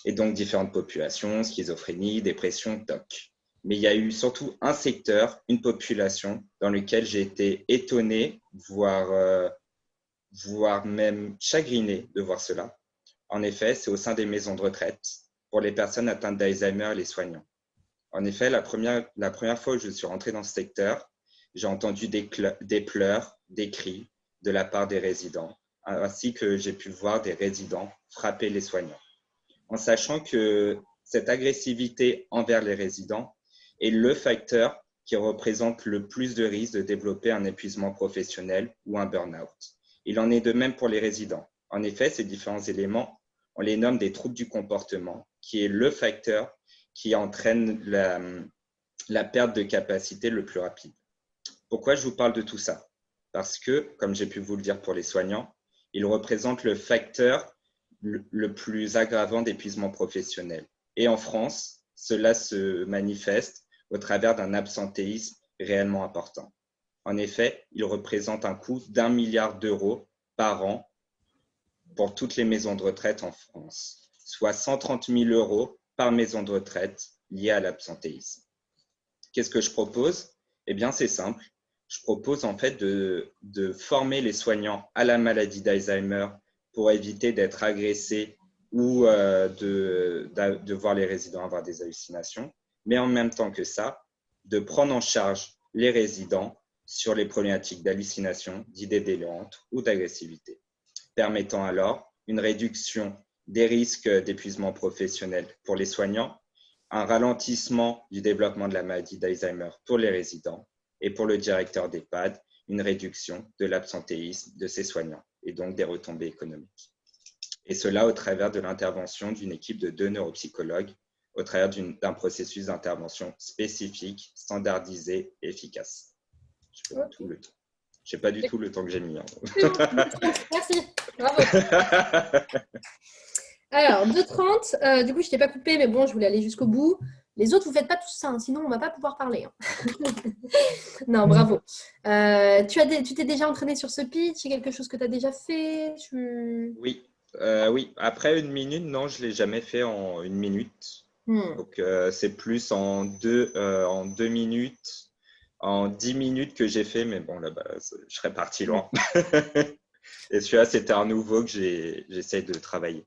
et donc différentes populations, schizophrénie, dépression, TOC. Mais il y a eu surtout un secteur, une population dans lequel j'ai été étonné, voire même chagriné de voir cela. En effet, c'est au sein des maisons de retraite pour les personnes atteintes d'Alzheimer et les soignants. En effet, la première fois où je suis rentré dans ce secteur, j'ai entendu des pleurs, des cris de la part des résidents, ainsi que j'ai pu voir des résidents frapper les soignants. En sachant que cette agressivité envers les résidents est le facteur qui représente le plus de risques de développer un épuisement professionnel ou un burn-out. Il en est de même pour les résidents. En effet, ces différents éléments, on les nomme des troubles du comportement, qui est le facteur qui entraîne la perte de capacité le plus rapide. Pourquoi je vous parle de tout ça? Parce que, comme j'ai pu vous le dire pour les soignants, il représente le facteur le plus aggravant d'épuisement professionnel. Et en France, cela se manifeste au travers d'un absentéisme réellement important. En effet, il représente un coût d'1 milliard d'euros par an pour toutes les maisons de retraite en France, soit 130 000 euros par maison de retraite liée à l'absentéisme. Qu'est-ce que je propose? Eh bien, c'est simple. Je propose en fait de former les soignants à la maladie d'Alzheimer pour éviter d'être agressés ou de voir les résidents avoir des hallucinations, mais en même temps que ça, de prendre en charge les résidents sur les problématiques d'hallucination, d'idées délirantes ou d'agressivité, permettant alors une réduction des risques d'épuisement professionnel pour les soignants, un ralentissement du développement de la maladie d'Alzheimer pour les résidents et pour le directeur d'EHPAD, une réduction de l'absentéisme de ses soignants et donc des retombées économiques. Et cela au travers de l'intervention d'une équipe de 2 neuropsychologues, au travers d'un processus d'intervention spécifique, standardisé et efficace. Je n'ai pas du tout le temps que j'ai mis. Merci, bravo. Alors, 2h30, du coup, je ne t'ai pas coupé, mais bon, je voulais aller jusqu'au bout. Les autres, vous ne faites pas tout ça, hein, sinon on ne va pas pouvoir parler. Hein. Non, bravo. Tu t'es déjà entraîné sur ce pitch? C'est quelque chose que tu as déjà fait? Oui. Oui. Après 1 minute, non, je ne l'ai jamais fait en 1 minute. Donc, c'est plus en 2 minutes, en 10 minutes que j'ai fait, mais bon, là-bas, je serais parti loin. Et celui-là, c'était un nouveau que j'essaie de travailler.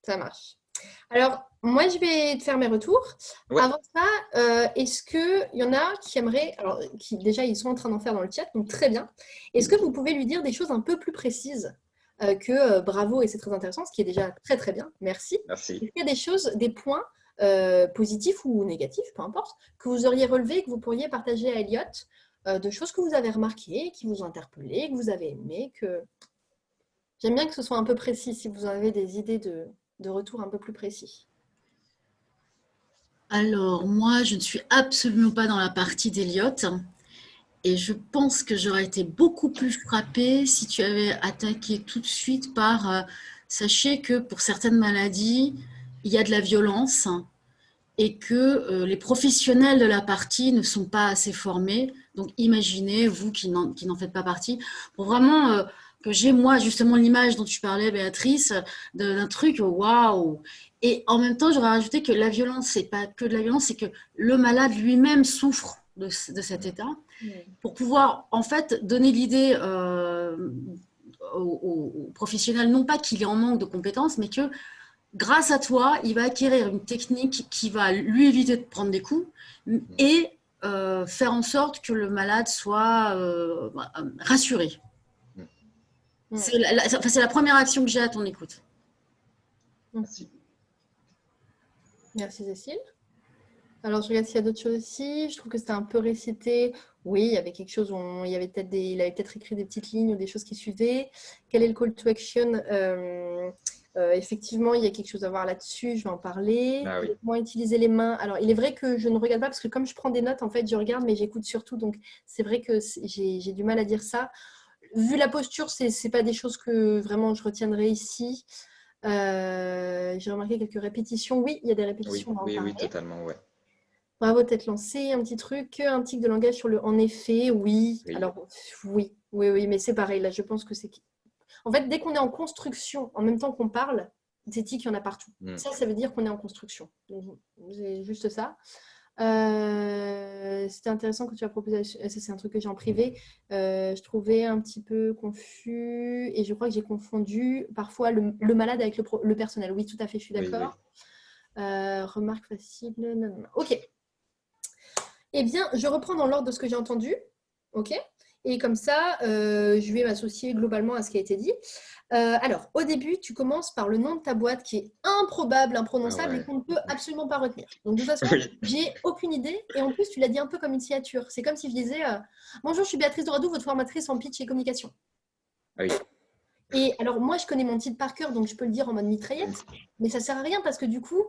Ça marche. Alors, moi, je vais te faire mes retours. Ouais. Avant ça, est-ce qu'il y en a qui aimeraient, alors déjà, ils sont en train d'en faire dans le chat, donc très bien. Est-ce que vous pouvez lui dire des choses un peu plus précises que bravo et c'est très intéressant, ce qui est déjà très, très bien. Merci. Merci. Est-ce qu'il y a des choses, des points positifs ou négatifs, peu importe, que vous auriez relevés, que vous pourriez partager à Elliot, de choses que vous avez remarquées, qui vous ont interpellé, que vous avez aimé, que... J'aime bien que ce soit un peu précis, si vous avez des idées de retour un peu plus précis. Alors, moi, je ne suis absolument pas dans la partie d'Elliot. Et je pense que j'aurais été beaucoup plus frappée si tu avais attaqué tout de suite par sachez que pour certaines maladies, il y a de la violence et que les professionnels de la partie ne sont pas assez formés. Donc, imaginez, vous qui n'en faites pas partie, pour vraiment que j'ai, moi, justement, l'image dont tu parlais, Béatrice, d'un truc, waouh! Et en même temps, j'aurais rajouté que la violence, c'est pas que de la violence, c'est que le malade lui-même souffre de cet état. Pour pouvoir, en fait, donner l'idée aux professionnels, non pas qu'il est en manque de compétences, mais que grâce à toi, il va acquérir une technique qui va lui éviter de prendre des coups et faire en sorte que le malade soit rassuré. C'est la première action que j'ai à ton écoute. Merci. Merci Cécile. Alors, je regarde s'il y a d'autres choses aussi. Je trouve que c'était un peu récité. Oui, il y avait quelque chose où il avait peut-être écrit des petites lignes ou des choses qui suivaient. Quel est le call to action? Effectivement, il y a quelque chose à voir là-dessus. Je vais en parler. Ah oui. Comment utiliser les mains? Alors, il est vrai que je ne regarde pas parce que comme je prends des notes, en fait, je regarde, mais j'écoute surtout. Donc, c'est vrai que j'ai du mal à dire ça. Vu la posture, c'est pas des choses que vraiment je retiendrai ici. J'ai remarqué quelques répétitions. Oui, il y a des répétitions. On va en Oui, parler. totalement, ouais. Bravo, tête lancée, un petit truc, un tic de langage sur le en effet, oui. Oui. Alors, oui, mais c'est pareil, là, je pense que c'est... En fait, dès qu'on est en construction, en même temps qu'on parle, ces tics, il y en a partout. Ça veut dire qu'on est en construction. Donc, c'est juste ça. C'était intéressant que tu as proposé, ça c'est un truc que j'ai en privé, je trouvais un petit peu confus et je crois que j'ai confondu parfois le malade avec le personnel. Oui, tout à fait, je suis d'accord. Remarque facile, non. Ok. Eh bien, je reprends dans l'ordre de ce que j'ai entendu. OK. Et comme ça, je vais m'associer globalement à ce qui a été dit. Alors, au début, tu commences par le nom de ta boîte qui est improbable, imprononçable et qu'on ne peut absolument pas retenir. Donc, de toute façon, j'ai aucune idée. Et en plus, tu l'as dit un peu comme une signature. C'est comme si je disais bonjour, je suis Béatrice Doradou, votre formatrice en pitch et communication. Oui. Et alors, moi, je connais mon titre par cœur, donc je peux le dire en mode mitraillette. Mais ça ne sert à rien parce que du coup,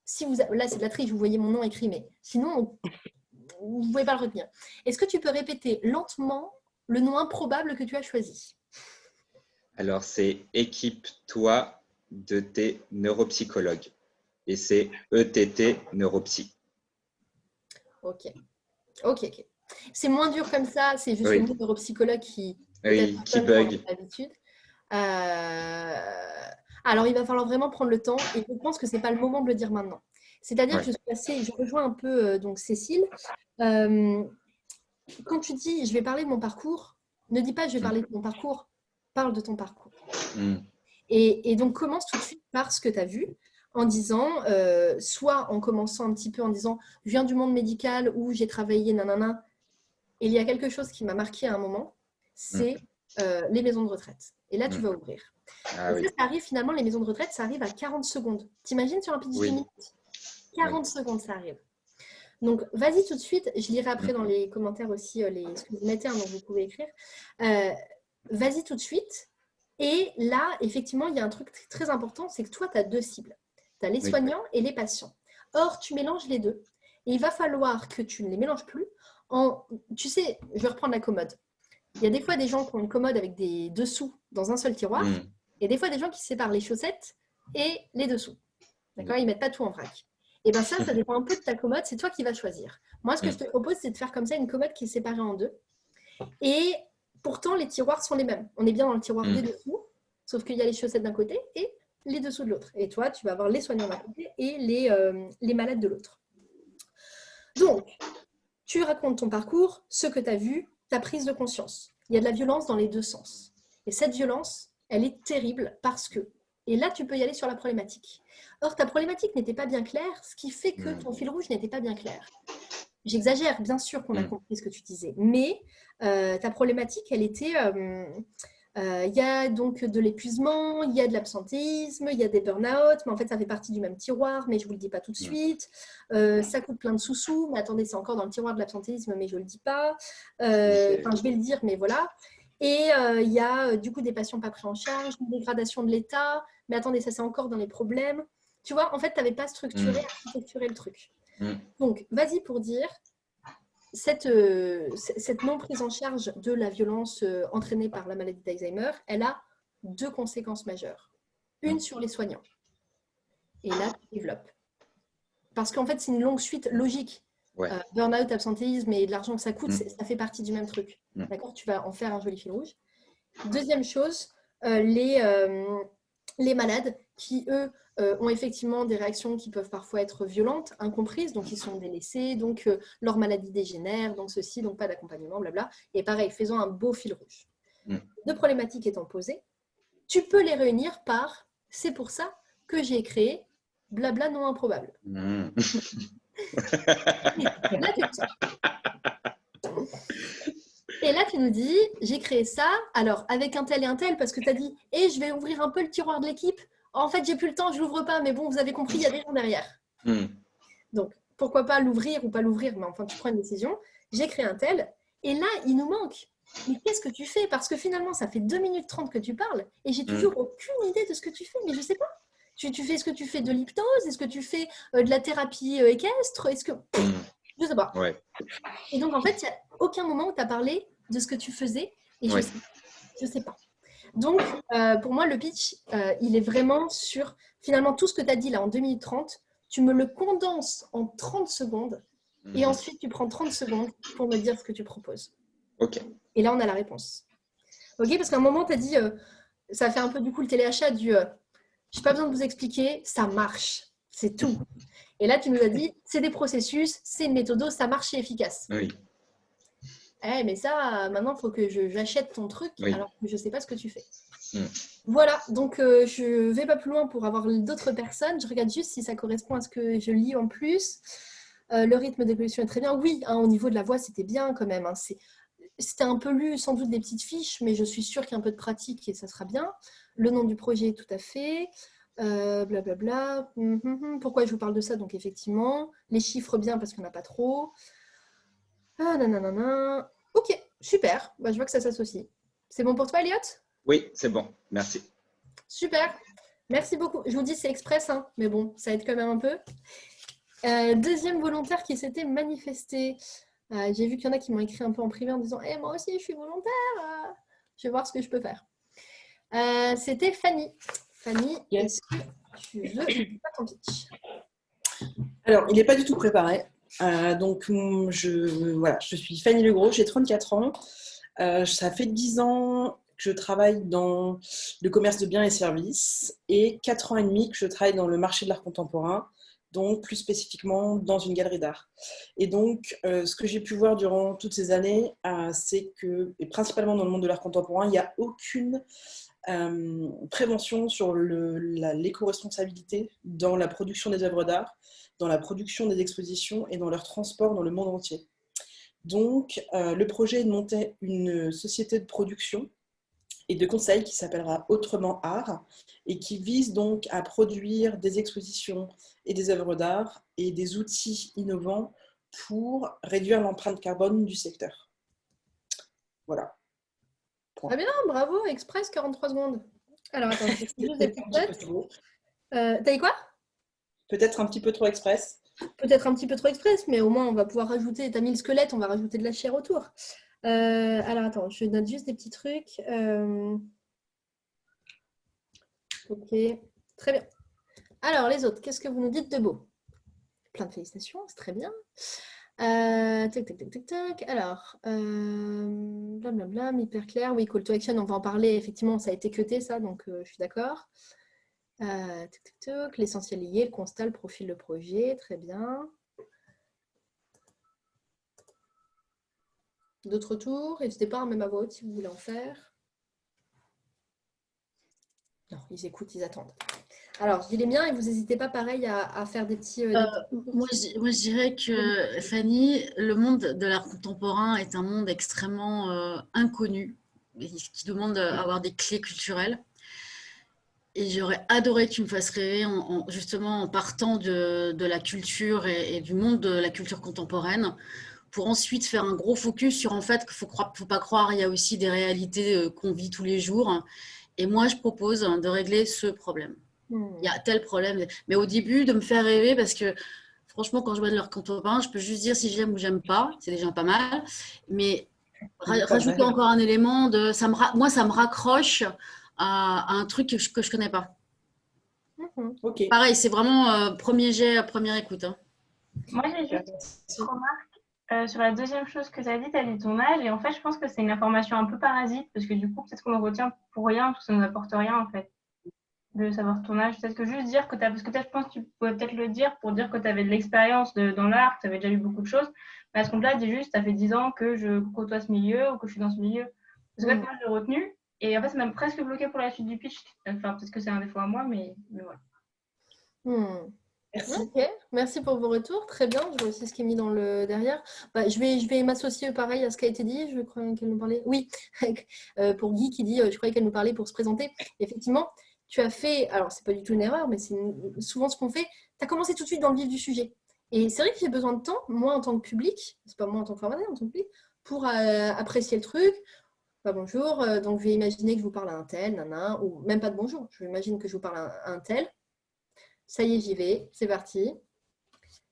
si vous là, c'est de la triche, vous voyez mon nom écrit, mais sinon, vous ne pouvez pas le retenir. Est-ce que tu peux répéter lentement le nom improbable que tu as choisi? Alors, c'est équipe-toi de tes neuropsychologues. Et c'est ETT Neuropsy. Ok. C'est moins dur comme ça, c'est juste le mot neuropsychologue qui bug. D'habitude. Alors, il va falloir vraiment prendre le temps et je pense que ce n'est pas le moment de le dire maintenant. C'est-à-dire que je rejoins un peu donc Cécile. Quand tu dis je vais parler de mon parcours, ne dis pas je vais parler de mon parcours, parle de ton parcours. Et donc commence tout de suite par ce que tu as vu en disant, soit en commençant un petit peu en disant je viens du monde médical où j'ai travaillé nanana, et il y a quelque chose qui m'a marqué à un moment, c'est les maisons de retraite. Et là, tu vas ouvrir. Ça arrive finalement, les maisons de retraite, ça arrive à 40 secondes. T'imagines sur un pitch de 10 minutes 40 secondes, ça arrive. Donc, vas-y tout de suite. Je lirai après dans les commentaires aussi ce que vous mettez, donc vous pouvez écrire. Vas-y tout de suite. Et là, effectivement, il y a un truc très important, c'est que toi, tu as deux cibles. Tu as les soignants et les patients. Or, tu mélanges les deux. Et il va falloir que tu ne les mélanges plus. Tu sais, je vais reprendre la commode. Il y a des fois des gens qui ont une commode avec des dessous dans un seul tiroir. Et des fois des gens qui séparent les chaussettes et les dessous. D'accord? Ils ne mettent pas tout en vrac. Et bien ça dépend un peu de ta commode. C'est toi qui vas choisir. Moi, ce que je te propose, c'est de faire comme ça une commode qui est séparée en deux. Et pourtant, les tiroirs sont les mêmes. On est bien dans le tiroir des dessous, sauf qu'il y a les chaussettes d'un côté et les dessous de l'autre. Et toi, tu vas avoir les soignants d'un côté et les malades de l'autre. Donc, tu racontes ton parcours, ce que tu as vu, ta prise de conscience. Il y a de la violence dans les deux sens. Et cette violence, elle est terrible parce que... Et là, tu peux y aller sur la problématique. Or, ta problématique n'était pas bien claire, ce qui fait que ton fil rouge n'était pas bien clair. J'exagère, bien sûr qu'on a compris ce que tu disais, mais ta problématique, elle était... il y a donc de l'épuisement, il y a de l'absentéisme, il y a des burn-out, mais en fait, ça fait partie du même tiroir, mais je ne vous le dis pas tout de suite. Ça coûte plein de sous-sous, mais attendez, c'est encore dans le tiroir de l'absentéisme, mais je ne le dis pas. Enfin, je vais le dire, mais voilà. Et il y a du coup des patients pas pris en charge, une dégradation de l'état, mais attendez, ça c'est encore dans les problèmes. Tu vois, en fait, tu n'avais pas structuré le truc. Donc, vas-y pour dire, cette non prise en charge de la violence entraînée par la maladie d'Alzheimer, elle a deux conséquences majeures. Une sur les soignants. Et là, tu développes. Parce qu'en fait, c'est une longue suite logique. Burn-out, absentéisme et de l'argent que ça coûte, ça fait partie du même truc. D'accord? Tu vas en faire un joli fil rouge. Deuxième chose, les malades qui, eux, ont effectivement des réactions qui peuvent parfois être violentes, incomprises, donc ils sont délaissés, donc leur maladie dégénère, donc ceci, donc pas d'accompagnement, blabla. Et pareil, faisons un beau fil rouge. Deux problématiques étant posées, tu peux les réunir par « c'est pour ça que j'ai créé, blabla non improbable. Là, et là, tu nous dis, j'ai créé ça, alors avec un tel et un tel, parce que tu as dit, je vais ouvrir un peu le tiroir de l'équipe. En fait, j'ai plus le temps, je l'ouvre pas, mais bon, vous avez compris, il y a des gens derrière. Donc, pourquoi pas l'ouvrir ou pas l'ouvrir, mais enfin, tu prends une décision. J'ai créé un tel, et là, il nous manque. Mais qu'est-ce que tu fais? Parce que finalement, ça fait 2 minutes 30 que tu parles, et j'ai toujours aucune idée de ce que tu fais, mais je sais pas. Tu fais ce que tu fais de l'hypnose? Est-ce que tu fais de la thérapie équestre? Est-ce que... Je sais pas. Ouais. Et donc, en fait, il n'y a aucun moment où tu as parlé de ce que tu faisais, et je sais pas. Donc, pour moi, le pitch, il est vraiment sur, finalement, tout ce que tu as dit là en 2 minutes 30, tu me le condenses en 30 secondes, et ensuite, tu prends 30 secondes pour me dire ce que tu proposes. Ok. Et là, on a la réponse. Ok, parce qu'à un moment, tu as dit, ça fait un peu du coup le téléachat du, j'ai pas besoin de vous expliquer, ça marche, c'est tout. Et là, tu nous as dit, c'est des processus, c'est une méthode, ça marche, c'est efficace. Oui. Mais ça, maintenant, il faut que j'achète ton truc, Oui. alors que je ne sais pas ce que tu fais. Voilà, donc je ne vais pas plus loin pour avoir d'autres personnes. Je regarde juste si ça correspond à ce que je lis en plus. Le rythme d'évolution est très bien. Oui, au niveau de la voix, c'était bien quand même. C'était un peu lu, sans doute des petites fiches, mais je suis sûre qu'il y a un peu de pratique et ça sera bien. Le nom du projet, tout à fait. Blablabla. Pourquoi je vous parle de ça? Donc effectivement, les chiffres bien parce qu'on n'a pas trop. Ok, super. Je vois que ça s'associe. C'est bon pour toi, Elliot? Oui, c'est bon. Merci. Super. Merci beaucoup. Je vous dis, c'est express, hein, mais bon, ça aide quand même un peu. Deuxième volontaire qui s'était manifesté. J'ai vu qu'il y en a qui m'ont écrit un peu en privé en disant moi aussi, je suis volontaire. Je vais voir ce que je peux faire. C'était Fanny. Fanny, Yes. est-ce que tu veux pas ton pitch? Alors, il n'est pas du tout préparé. Donc, je suis Fanny Legros, j'ai 34 ans. Ça fait 10 ans que je travaille dans le commerce de biens et services et 4 ans et demi que je travaille dans le marché de l'art contemporain, donc plus spécifiquement dans une galerie d'art. Et donc, ce que j'ai pu voir durant toutes ces années, c'est que, et principalement dans le monde de l'art contemporain, il n'y a aucune prévention sur l'éco-responsabilité dans la production des œuvres d'art, dans la production des expositions et dans leur transport dans le monde entier. Donc, le projet est de monter une société de production et de conseil qui s'appellera Autrement Art et qui vise donc à produire des expositions et des œuvres d'art et des outils innovants pour réduire l'empreinte carbone du secteur. Voilà. Très bien, bravo, express, 43 secondes. Alors, attends, je fais juste des petites notes. T'as dit quoi? Peut-être un petit peu trop express. Peut-être un petit peu trop express, mais au moins, on va pouvoir rajouter, t'as mis le squelette, on va rajouter de la chair autour. Alors, attends, je note juste des petits trucs. Ok, très bien. Alors, les autres, qu'est-ce que vous nous dites de beau? Plein de félicitations, c'est très bien. Tac, tac, tac, tac, tac. Alors, blablabla, hyper clair. Oui, call to action, on va en parler. Effectivement, ça a été cuté, ça, donc je suis d'accord. Tac, tac, tac. L'essentiel lié, le constat, le profil, le projet. Très bien. D'autres tours? N'hésitez pas, même à voix haute, si vous voulez en faire. Non, ils écoutent, ils attendent. Alors, je dis les miens et vous n'hésitez pas, pareil, à faire des petits... Moi, je dirais que, Fanny, le monde de l'art contemporain est un monde extrêmement inconnu, qui demande d'avoir des clés culturelles. Et j'aurais adoré que tu me fasses rêver, justement, en partant de la culture et du monde de la culture contemporaine, pour ensuite faire un gros focus sur, en fait, qu'il ne faut pas croire, il y a aussi des réalités qu'on vit tous les jours. Et moi, je propose de régler ce problème. Il y a tel problème. Mais au début, de me faire rêver, parce que franchement, quand je vois de leur contemporain, je peux juste dire si j'aime ou j'aime pas. C'est déjà pas mal. Mais rajouter encore un élément de... Moi, ça me raccroche à un truc que je connais pas. Ok. Pareil, c'est vraiment premier jet, première écoute. Hein. Moi, j'ai juste une remarque sur la deuxième chose que tu as dit ton âge. Et en fait, je pense que c'est une information un peu parasite, parce que du coup, peut-être qu'on le retient pour rien, parce que ça ne nous apporte rien, en fait, de savoir ton âge. Peut-être que juste dire que tu as... Parce que je pense que tu pouvais peut-être le dire pour dire que tu avais de l'expérience dans l'art, que tu avais déjà lu beaucoup de choses. Mais à ce compte-là, dis juste, ça fait 10 ans que je côtoie ce milieu ou que je suis dans ce milieu. Parce que moi, je l'ai retenu. Et en fait, ça m'a presque bloqué pour la suite du pitch. Enfin, peut-être que c'est un défaut à moi, mais voilà. Merci. Ok, merci pour vos retours. Très bien, je vois aussi ce qui est mis dans le derrière. Bah, je vais m'associer pareil à ce qui a été dit. Je crois qu'elle nous parlait. Oui, pour Guy qui dit je croyais qu'elle nous parlait pour se présenter. Effectivement, tu as fait. Alors, c'est pas du tout une erreur, mais c'est souvent ce qu'on fait. Tu as commencé tout de suite dans le vif du sujet. Et c'est vrai que j'ai besoin de temps, moi en tant que public, c'est pas moi en tant que formateur, en tant que public, pour apprécier le truc. Bah, bonjour, donc je vais imaginer que je vous parle à un tel, nanan, ou même pas de bonjour. Je imagine que je vous parle à un tel. Ça y est, j'y vais, c'est parti.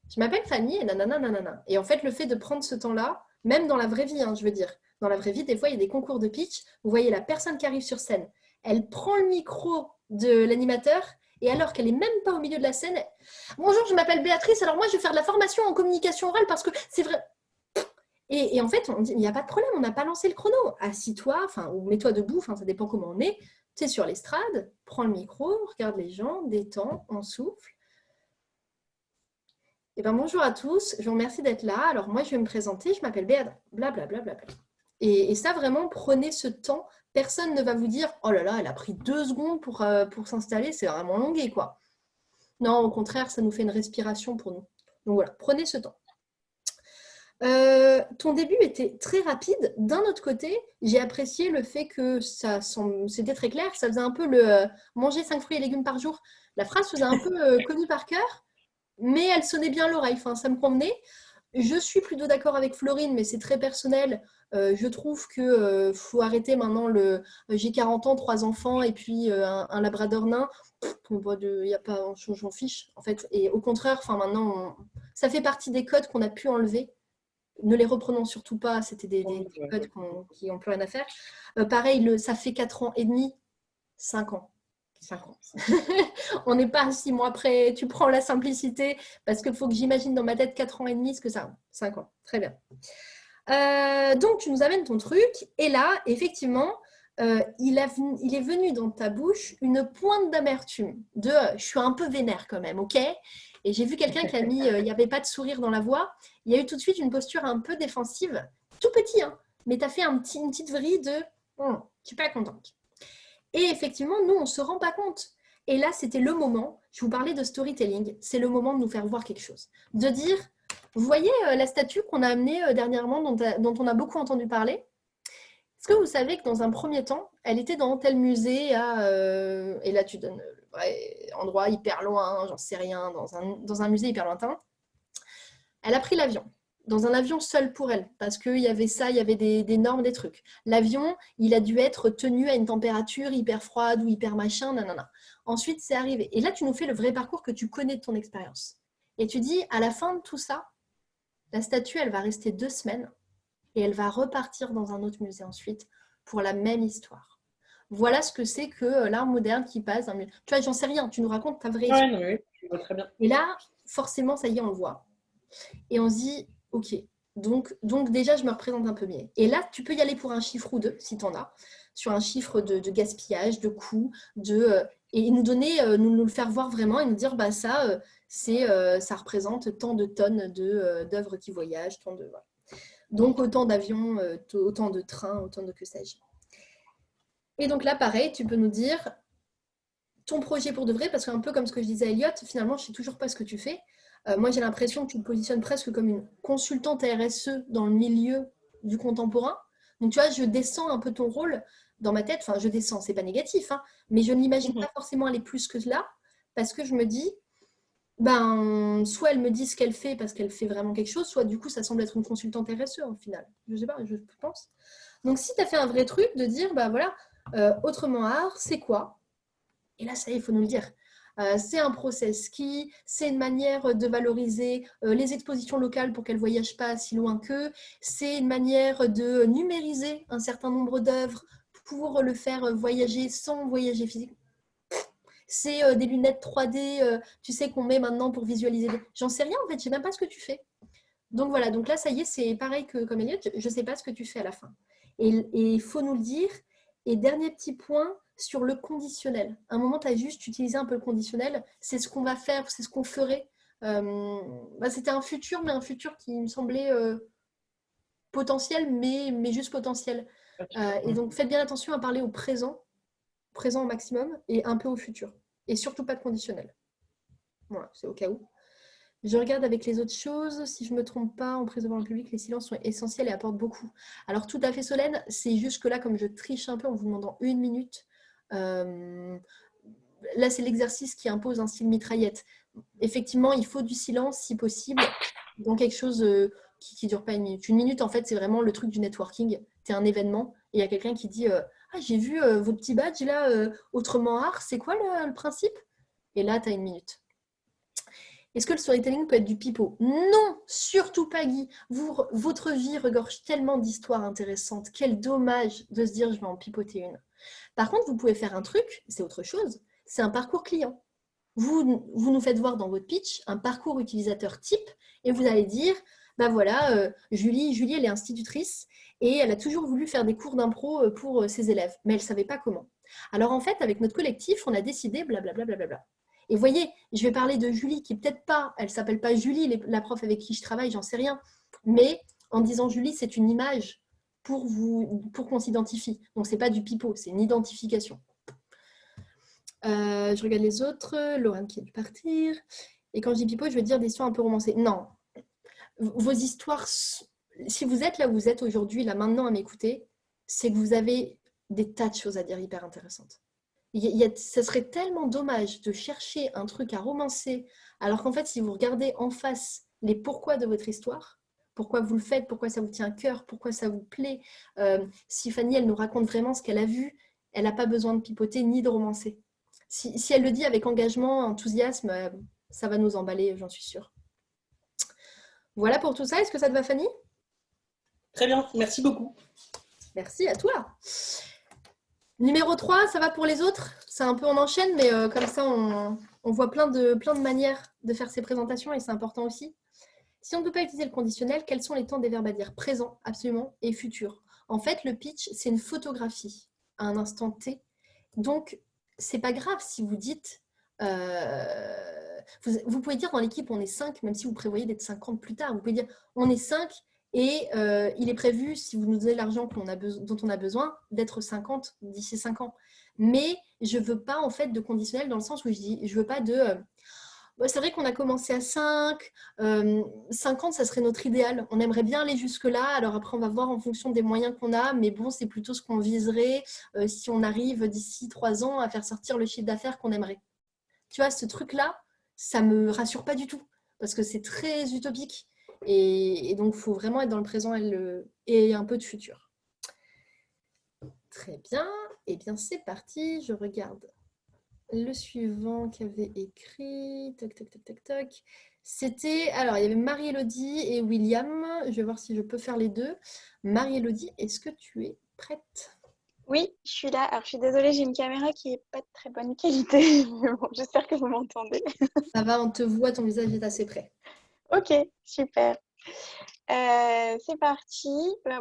Je m'appelle Fanny et nanana, nanana. Et en fait, le fait de prendre ce temps-là, même dans la vraie vie, hein, je veux dire, dans la vraie vie, des fois, il y a des concours de pitch. Vous voyez la personne qui arrive sur scène, elle prend le micro de l'animateur et alors qu'elle n'est même pas au milieu de la scène, bonjour, je m'appelle Béatrice, alors moi, je vais faire de la formation en communication orale parce que c'est vrai. Et en fait, on dit, il n'y a pas de problème, on n'a pas lancé le chrono. Assis-toi, ou mets-toi debout, ça dépend comment on est. Tu es sur l'estrade, prends le micro, regarde les gens, détends, on souffle. Eh ben, bonjour à tous, je vous remercie d'être là. Alors moi, je vais me présenter, je m'appelle Béatrice, blablabla. Et ça, vraiment, prenez ce temps. Personne ne va vous dire, oh là là, elle a pris 2 secondes pour s'installer, c'est vraiment longué, quoi. Non, au contraire, ça nous fait une respiration pour nous. Donc voilà, prenez ce temps. Ton début était très rapide. D'un autre côté, j'ai apprécié le fait que c'était très clair. Ça faisait un peu le manger 5 fruits et légumes par jour. La phrase faisait un peu connue par cœur, mais elle sonnait bien à l'oreille. Enfin, ça me convenait. Je suis plutôt d'accord avec Florine, mais c'est très personnel. Je trouve que faut arrêter maintenant j'ai 40 ans, 3 enfants et puis un labrador nain. Il y a pas, j'en fiche en fait. Et au contraire, maintenant, ça fait partie des codes qu'on a pu enlever. Ne les reprenons surtout pas, c'était des codes qui n'ont plus rien à faire. Pareil, ça fait 4 ans et demi, 5 ans. 5 ans. On n'est pas 6 mois après, tu prends la simplicité, parce qu'il faut que j'imagine dans ma tête 4 ans et demi ce que ça. 5 ans, très bien. Donc, tu nous amènes ton truc, et là, effectivement, il est venu dans ta bouche une pointe d'amertume, je suis un peu vénère quand même, ok? Et j'ai vu quelqu'un qui a mis, il n'y avait pas de sourire dans la voix, il y a eu tout de suite une posture un peu défensive, tout petit, hein, mais tu as fait une petite vrille de je ne suis pas contente. Et effectivement, nous, on ne se rend pas compte. Et là, c'était le moment, je vous parlais de storytelling, c'est le moment de nous faire voir quelque chose. De dire, vous voyez la statue qu'on a amenée dernièrement, dont on a beaucoup entendu parler? Est-ce que vous savez que dans un premier temps, elle était dans tel musée, et là tu donnes le vrai endroit hyper loin, j'en sais rien, dans un musée hyper lointain. Elle a pris l'avion, dans un avion seul pour elle, parce qu'il y avait ça, il y avait des normes, des trucs. L'avion, il a dû être tenu à une température hyper froide ou hyper machin, nanana. Ensuite, c'est arrivé. Et là, tu nous fais le vrai parcours que tu connais de ton expérience. Et tu dis, à la fin de tout ça, la statue, elle va rester 2 semaines et elle va repartir dans un autre musée ensuite pour la même histoire. Voilà ce que c'est que l'art moderne qui passe. Tu vois, j'en sais rien, tu nous racontes ta vraie histoire. Oui, je vois très bien. Et là, forcément, ça y est, on le voit. Et on se dit, ok, donc déjà, je me représente un peu mieux. Et là, tu peux y aller pour un chiffre ou deux, si tu en as, sur un chiffre de gaspillage, de coûts, et nous donner, nous le faire voir vraiment et nous dire, bah ça, ça représente tant de tonnes d'œuvres qui voyagent, tant de... Voilà. Donc, autant d'avions, autant de trains, autant de que sais-je. Et donc là, pareil, tu peux nous dire ton projet pour de vrai, parce qu'un peu comme ce que je disais à Elliot, finalement, je ne sais toujours pas ce que tu fais. Moi, j'ai l'impression que tu te positionnes presque comme une consultante RSE dans le milieu du contemporain. Donc, tu vois, je descends un peu ton rôle dans ma tête. Enfin, je descends, c'est pas négatif, hein, mais je ne l'imagine pas forcément aller plus que cela, parce que je me dis, soit elle me dit ce qu'elle fait parce qu'elle fait vraiment quelque chose, soit du coup, ça semble être une consultante RSE au final. Je sais pas, je pense. Donc, si tu as fait un vrai truc de dire, bah voilà, autrement art, c'est quoi? Et là, ça y est, il faut nous le dire. C'est un process ski, c'est une manière de valoriser les expositions locales pour qu'elles ne voyagent pas si loin qu'eux, c'est une manière de numériser un certain nombre d'œuvres pour le faire voyager sans voyager physiquement. C'est des lunettes 3D, tu sais, qu'on met maintenant pour visualiser. J'en sais rien, en fait, je ne sais même pas ce que tu fais. Donc voilà, donc là, ça y est, c'est pareil que comme Elliot, je ne sais pas ce que tu fais à la fin. Et il faut nous le dire. Et dernier petit point, sur le conditionnel. À un moment, tu as juste utilisé un peu le conditionnel. C'est ce qu'on va faire, c'est ce qu'on ferait. C'était un futur, mais un futur qui me semblait potentiel, mais juste potentiel. Et donc, faites bien attention à parler au présent au maximum, et un peu au futur. Et surtout pas de conditionnel. Voilà, c'est au cas où. Je regarde avec les autres choses. Si je ne me trompe pas, en prise devant le public, les silences sont essentiels et apportent beaucoup. Alors, tout à fait, Solène, c'est juste que là, comme je triche un peu en vous demandant 1 minute, là, c'est l'exercice qui impose un style mitraillette. Effectivement, il faut du silence, si possible, dans quelque chose qui ne dure pas 1 minute. 1 minute, en fait, c'est vraiment le truc du networking. Tu es un événement et il y a quelqu'un qui dit ah, j'ai vu vos petits badges là, autrement art, c'est quoi le principe? Et là, tu as 1 minute. Est-ce que le storytelling peut être du pipeau? Non, surtout pas, Guy. Votre vie regorge tellement d'histoires intéressantes. Quel dommage de se dire je vais en pipoter une. Par contre, vous pouvez faire un truc, c'est autre chose, c'est un parcours client. Vous nous faites voir dans votre pitch un parcours utilisateur type et vous allez dire, bah voilà, Julie, elle est institutrice et elle a toujours voulu faire des cours d'impro pour ses élèves, mais elle ne savait pas comment. Alors en fait, avec notre collectif, on a décidé blablabla. Bla. Et vous voyez, je vais parler de Julie, qui peut-être pas, elle ne s'appelle pas Julie, la prof avec qui je travaille, j'en sais rien. Mais en disant Julie, c'est une image pour qu'on s'identifie. Donc, ce n'est pas du pipeau, c'est une identification. Je regarde les autres. Laurent qui a dû partir. Et quand je dis pipeau, je veux dire des histoires un peu romancées. Non. Vos histoires, si vous êtes là où vous êtes aujourd'hui, là maintenant à m'écouter, c'est que vous avez des tas de choses à dire hyper intéressantes. Ça serait tellement dommage de chercher un truc à romancer, alors qu'en fait, si vous regardez en face les pourquoi de votre histoire, pourquoi vous le faites, pourquoi ça vous tient à cœur, pourquoi ça vous plaît, si Fanny, elle nous raconte vraiment ce qu'elle a vu, elle n'a pas besoin de pipoter ni de romancer. Si elle le dit avec engagement, enthousiasme, ça va nous emballer, j'en suis sûre. Voilà pour tout ça. Est-ce que ça te va, Fanny? Très bien, merci beaucoup. Merci à toi. Numéro 3, ça va pour les autres? C'est un peu on enchaîne, mais comme ça, on voit plein de manières de faire ces présentations et c'est important aussi. Si on ne peut pas utiliser le conditionnel, quels sont les temps des verbes à dire? Présent, absolument, et futur. En fait, le pitch, c'est une photographie à un instant T. Donc, c'est pas grave si vous dites... vous pouvez dire dans l'équipe, on est 5, même si vous prévoyez d'être 50 plus tard. Vous pouvez dire, on est 5 et il est prévu, si vous nous donnez l'argent dont on a besoin, d'être 50 d'ici 5 ans. Mais je ne veux pas en fait de conditionnel dans le sens où je ne veux pas de... c'est vrai qu'on a commencé à 5. 50, ça serait notre idéal. On aimerait bien aller jusque-là. Alors après, on va voir en fonction des moyens qu'on a. Mais bon, c'est plutôt ce qu'on viserait si on arrive d'ici 3 ans à faire sortir le chiffre d'affaires qu'on aimerait. Tu vois, ce truc-là, ça ne me rassure pas du tout. Parce que c'est très utopique. Et donc, il faut vraiment être dans le présent et un peu de futur. Très bien. Eh bien, c'est parti. Je regarde le suivant qu'avait écrit. Toc, toc, toc, toc, toc. C'était... Alors, il y avait Marie-Élodie et William. Je vais voir si je peux faire les deux. Marie-Élodie, est-ce que tu es prête? Oui, je suis là. Alors, je suis désolée, j'ai une caméra qui n'est pas de très bonne qualité. Mais bon, j'espère que vous m'entendez. Ça va, on te voit, ton visage est assez près. Ok, super. C'est parti.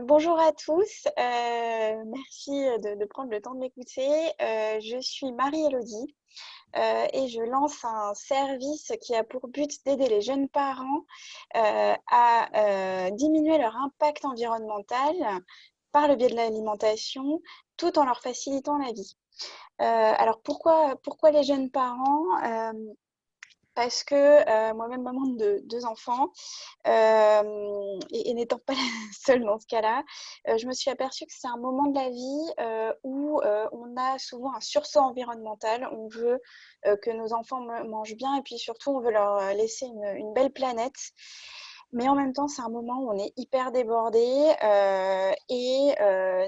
Bonjour à tous. Merci de prendre le temps de m'écouter. Je suis Marie-Élodie et je lance un service qui a pour but d'aider les jeunes parents à diminuer leur impact environnemental par le biais de l'alimentation, tout en leur facilitant la vie. Alors pourquoi les jeunes parents? Parce que moi-même, maman de 2 enfants, et n'étant pas la seule dans ce cas-là, je me suis aperçue que c'est un moment de la vie où on a souvent un sursaut environnemental. On veut que nos enfants mangent bien et puis surtout, on veut leur laisser une belle planète. Mais en même temps, c'est un moment où on est hyper débordé et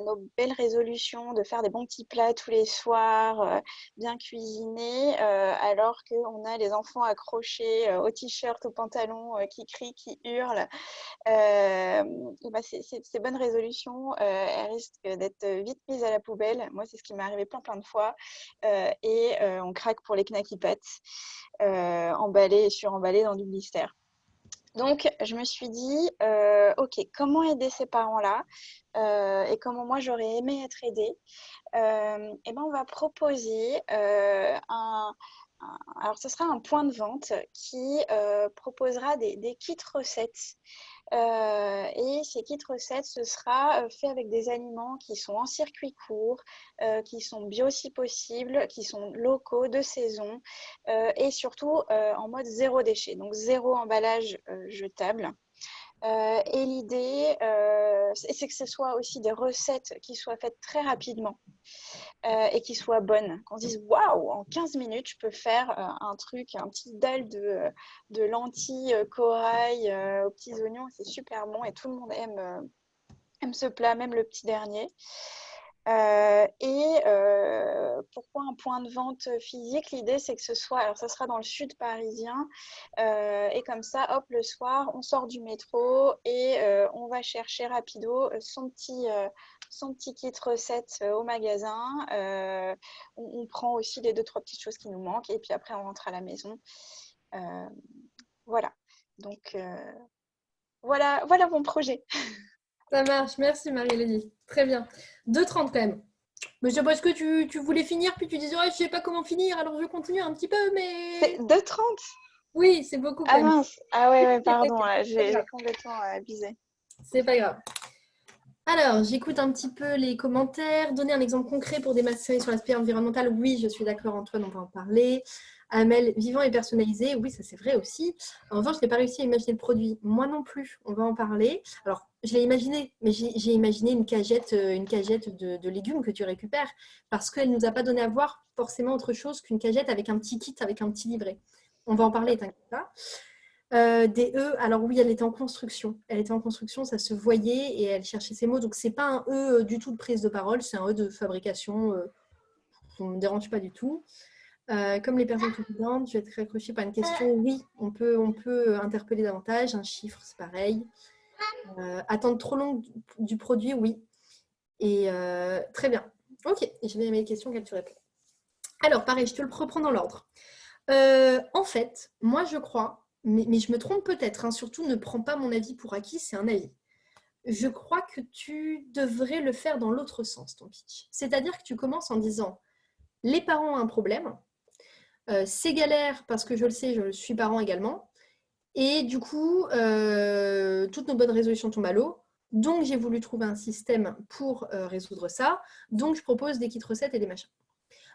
nos belles résolutions de faire des bons petits plats tous les soirs, bien cuisinés, alors qu'on a les enfants accrochés au t-shirt, au pantalon, qui crient, qui hurlent. Ces bonnes résolutions, elles risquent d'être vite mises à la poubelle. Moi, c'est ce qui m'est arrivé plein de fois. Et on craque pour les knacky pâtes, emballées et suremballées dans du blister. Donc, je me suis dit, ok, comment aider ces parents-là et comment moi j'aurais aimé être aidée. Et ben, on va proposer alors ce sera un point de vente qui proposera des kits recettes Et ces kits recettes, ce sera fait avec des aliments qui sont en circuit court, qui sont bio si possible, qui sont locaux, de saison, et surtout en mode zéro déchet, donc zéro emballage jetable. Et l'idée, c'est que ce soit aussi des recettes qui soient faites très rapidement et qui soient bonnes. Qu'on se dise, waouh, en 15 minutes, je peux faire un truc, un petit dalle de lentilles corail aux petits oignons, c'est super bon et tout le monde aime ce plat, même le petit dernier. Pourquoi un point de vente physique? L'idée, c'est que ce soit, alors ça sera dans le sud parisien, et comme ça, hop, le soir, on sort du métro et on va chercher rapido son petit kit recette au magasin. On prend aussi les 2-3 petites choses qui nous manquent et puis après, on rentre à la maison. Voilà. Donc, voilà mon projet. Ça marche, merci Marie-Lélie. Très bien. 2h30 quand même. Mais c'est parce que tu voulais finir, puis tu disais je ne sais pas comment finir, alors je continue un petit peu, mais. C'est 2h30? Oui, c'est beaucoup quand Ah même. mince. Ah ouais, pardon, j'ai complètement abusé. C'est pas grave. Alors, j'écoute un petit peu les commentaires. Donner un exemple concret pour des masteries sur l'aspect environnemental. Oui, je suis d'accord, Antoine, on va en parler. Amel, vivant et personnalisé. Oui, ça c'est vrai aussi. En revanche, je n'ai pas réussi à imaginer le produit. Moi non plus, on va en parler. Alors, je l'ai imaginé, mais j'ai imaginé une cagette de légumes que tu récupères parce qu'elle ne nous a pas donné à voir forcément autre chose qu'une cagette avec un petit kit, avec un petit livret. On va en parler, t'inquiète pas. Des E, alors oui, elle était en construction. Elle était en construction, ça se voyait et elle cherchait ses mots. Donc, ce n'est pas un E du tout de prise de parole, c'est un E de fabrication. Ça ne me dérange pas du tout. Comme les personnes précédentes, je vais être raccrochée par une question. Oui, on peut interpeller davantage. Un chiffre, c'est pareil. Attendre trop long du produit, oui. Et très bien. Ok, je vais aimer les questions auxquelles tu réponds. Alors, pareil, je te le reprends dans l'ordre. En fait, moi, je crois, mais je me trompe peut-être, hein, surtout ne prends pas mon avis pour acquis, c'est un avis. Je crois que tu devrais le faire dans l'autre sens, ton pitch. C'est-à-dire que tu commences en disant, les parents ont un problème, c'est galère parce que je le sais, je suis parent également, et du coup, toutes nos bonnes résolutions tombent à l'eau, donc j'ai voulu trouver un système pour résoudre ça, donc je propose des kits recettes et des machins.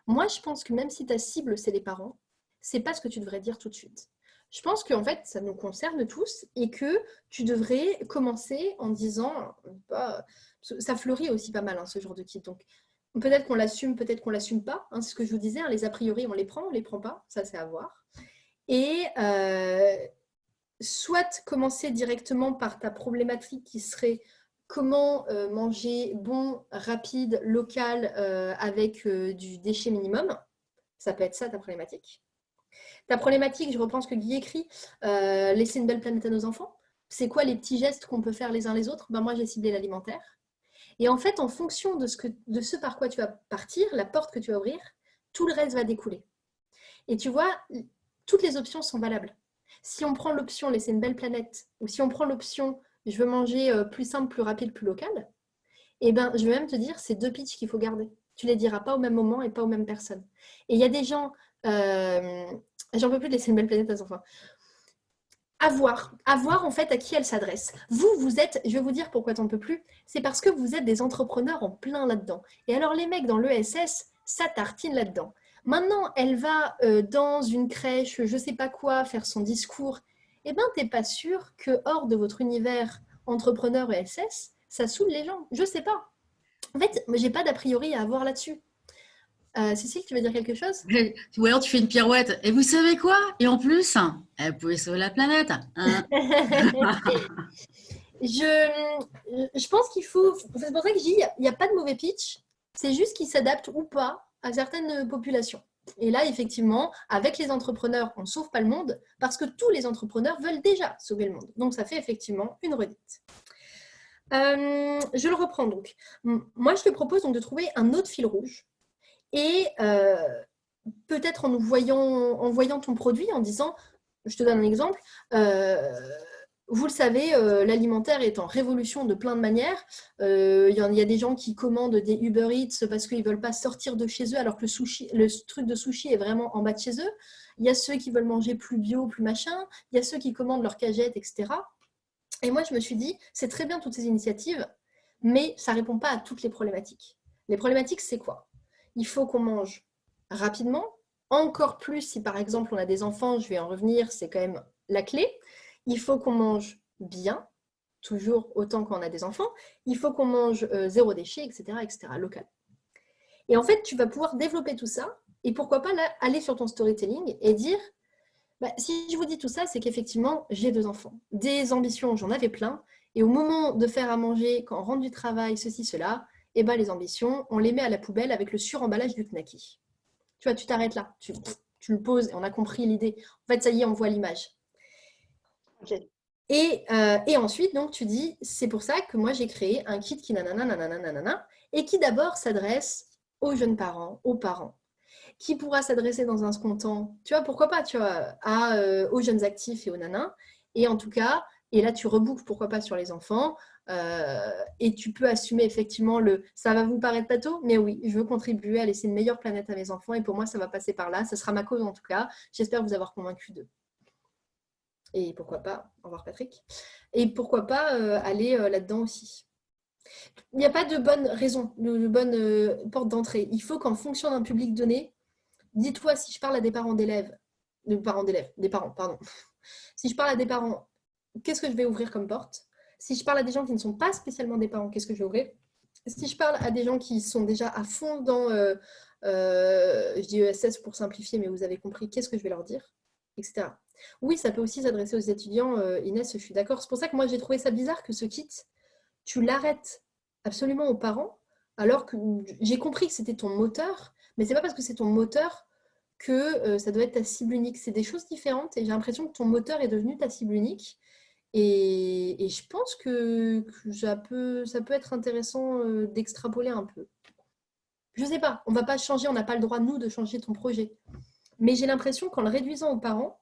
Moi, je pense que même si ta cible, c'est les parents, c'est pas ce que tu devrais dire tout de suite. Je pense qu'en fait, ça nous concerne tous et que tu devrais commencer en disant, ça fleurit aussi pas mal, hein, ce genre de kit. Donc, peut-être qu'on l'assume, peut-être qu'on l'assume pas. Hein, c'est ce que je vous disais, hein, les a priori, on les prend pas, ça c'est à voir. Et soit commencer directement par ta problématique qui serait comment manger bon, rapide, local, avec du déchet minimum. Ça peut être ça ta problématique. Ta problématique, je reprends ce que Guy écrit, laisser une belle planète à nos enfants. C'est quoi les petits gestes qu'on peut faire les uns les autres? Moi, j'ai ciblé l'alimentaire. Et en fait, en fonction de ce par quoi tu vas partir, la porte que tu vas ouvrir, tout le reste va découler. Et tu vois, toutes les options sont valables. Si on prend l'option laisser une belle planète, ou si on prend l'option je veux manger plus simple, plus rapide, plus local, je vais même te dire, c'est 2 pitchs qu'il faut garder. Tu ne les diras pas au même moment et pas aux mêmes personnes. Et il y a des gens, j'en peux plus de laisser une belle planète à nos enfants. À voir en fait à qui elle s'adresse. Vous êtes, je vais vous dire pourquoi t'en peux plus, c'est parce que vous êtes des entrepreneurs en plein là-dedans. Et alors les mecs dans l'ESS, ça tartine là-dedans. Maintenant, elle va dans une crèche, je sais pas quoi, faire son discours. T'es pas sûr que hors de votre univers entrepreneur ESS, ça saoule les gens. Je sais pas. En fait, j'ai pas d'a priori à avoir là-dessus. Cécile, tu veux dire quelque chose? Ou alors tu fais une pirouette. Et vous savez quoi? Et en plus, elle pouvait sauver la planète. Hein. Je pense qu'il faut... C'est pour ça que je dis, il n'y a pas de mauvais pitch. C'est juste qu'il s'adapte ou pas à certaines populations. Et là, effectivement, avec les entrepreneurs, on ne sauve pas le monde parce que tous les entrepreneurs veulent déjà sauver le monde. Donc, ça fait effectivement une redite. Je le reprends donc. Moi, je te propose donc de trouver un autre fil rouge et peut-être en voyant ton produit, en disant, je te donne un exemple, vous le savez, l'alimentaire est en révolution de plein de manières. Il y a des gens qui commandent des Uber Eats parce qu'ils ne veulent pas sortir de chez eux alors que le truc de sushi est vraiment en bas de chez eux. Il y a ceux qui veulent manger plus bio, plus machin. Il y a ceux qui commandent leur cagette, etc. Et moi, je me suis dit, c'est très bien toutes ces initiatives, mais ça ne répond pas à toutes les problématiques. Les problématiques, c'est quoi? Il faut qu'on mange rapidement, encore plus si par exemple on a des enfants, je vais en revenir, c'est quand même la clé. Il faut qu'on mange bien, toujours autant quand on a des enfants. Il faut qu'on mange zéro déchet, etc., local. Et en fait, tu vas pouvoir développer tout ça et pourquoi pas là, aller sur ton storytelling et dire, bah, si je vous dis tout ça, c'est qu'effectivement, j'ai 2 enfants. Des ambitions, j'en avais plein. Et au moment de faire à manger, quand on rentre du travail, ceci, cela, eh ben, les ambitions, on les met à la poubelle avec le suremballage du Knacky. Tu vois, tu t'arrêtes là. Tu le poses et on a compris l'idée. En fait, ça y est, on voit l'image. Ok. Et ensuite, donc, tu dis, c'est pour ça que moi, j'ai créé un kit qui nanana, et qui d'abord s'adresse aux jeunes parents, aux parents, qui pourra s'adresser dans un second temps, tu vois, pourquoi pas, tu vois, aux jeunes actifs et aux nanas. Et en tout cas, et là, tu reboucles, pourquoi pas, sur les enfants. Et tu peux assumer effectivement ça va vous paraître bateau, mais oui, je veux contribuer à laisser une meilleure planète à mes enfants. Et pour moi, ça va passer par là. Ça sera ma cause en tout cas. J'espère vous avoir convaincu d'eux. Et pourquoi pas, au revoir Patrick, et pourquoi pas aller là-dedans aussi. Il n'y a pas de bonne raison, de bonne porte d'entrée. Il faut qu'en fonction d'un public donné, dis-toi, si je parle à des parents d'élèves, des parents, pardon. Si je parle à des parents, qu'est-ce que je vais ouvrir comme porte? Si je parle à des gens qui ne sont pas spécialement des parents, qu'est-ce que je vais ouvrir? Si je parle à des gens qui sont déjà à fond dans, je dis ESS pour simplifier, mais vous avez compris, qu'est-ce que je vais leur dire, etc. Oui, ça peut aussi s'adresser aux étudiants, Inès, je suis d'accord. C'est pour ça que moi, j'ai trouvé ça bizarre que ce kit, tu l'arrêtes absolument aux parents, alors que j'ai compris que c'était ton moteur, mais c'est pas parce que c'est ton moteur que ça doit être ta cible unique. C'est des choses différentes et j'ai l'impression que ton moteur est devenu ta cible unique. Et je pense que ça peut être intéressant d'extrapoler un peu. Je sais pas, on va pas changer, on n'a pas le droit, nous, de changer ton projet. Mais j'ai l'impression qu'en le réduisant aux parents,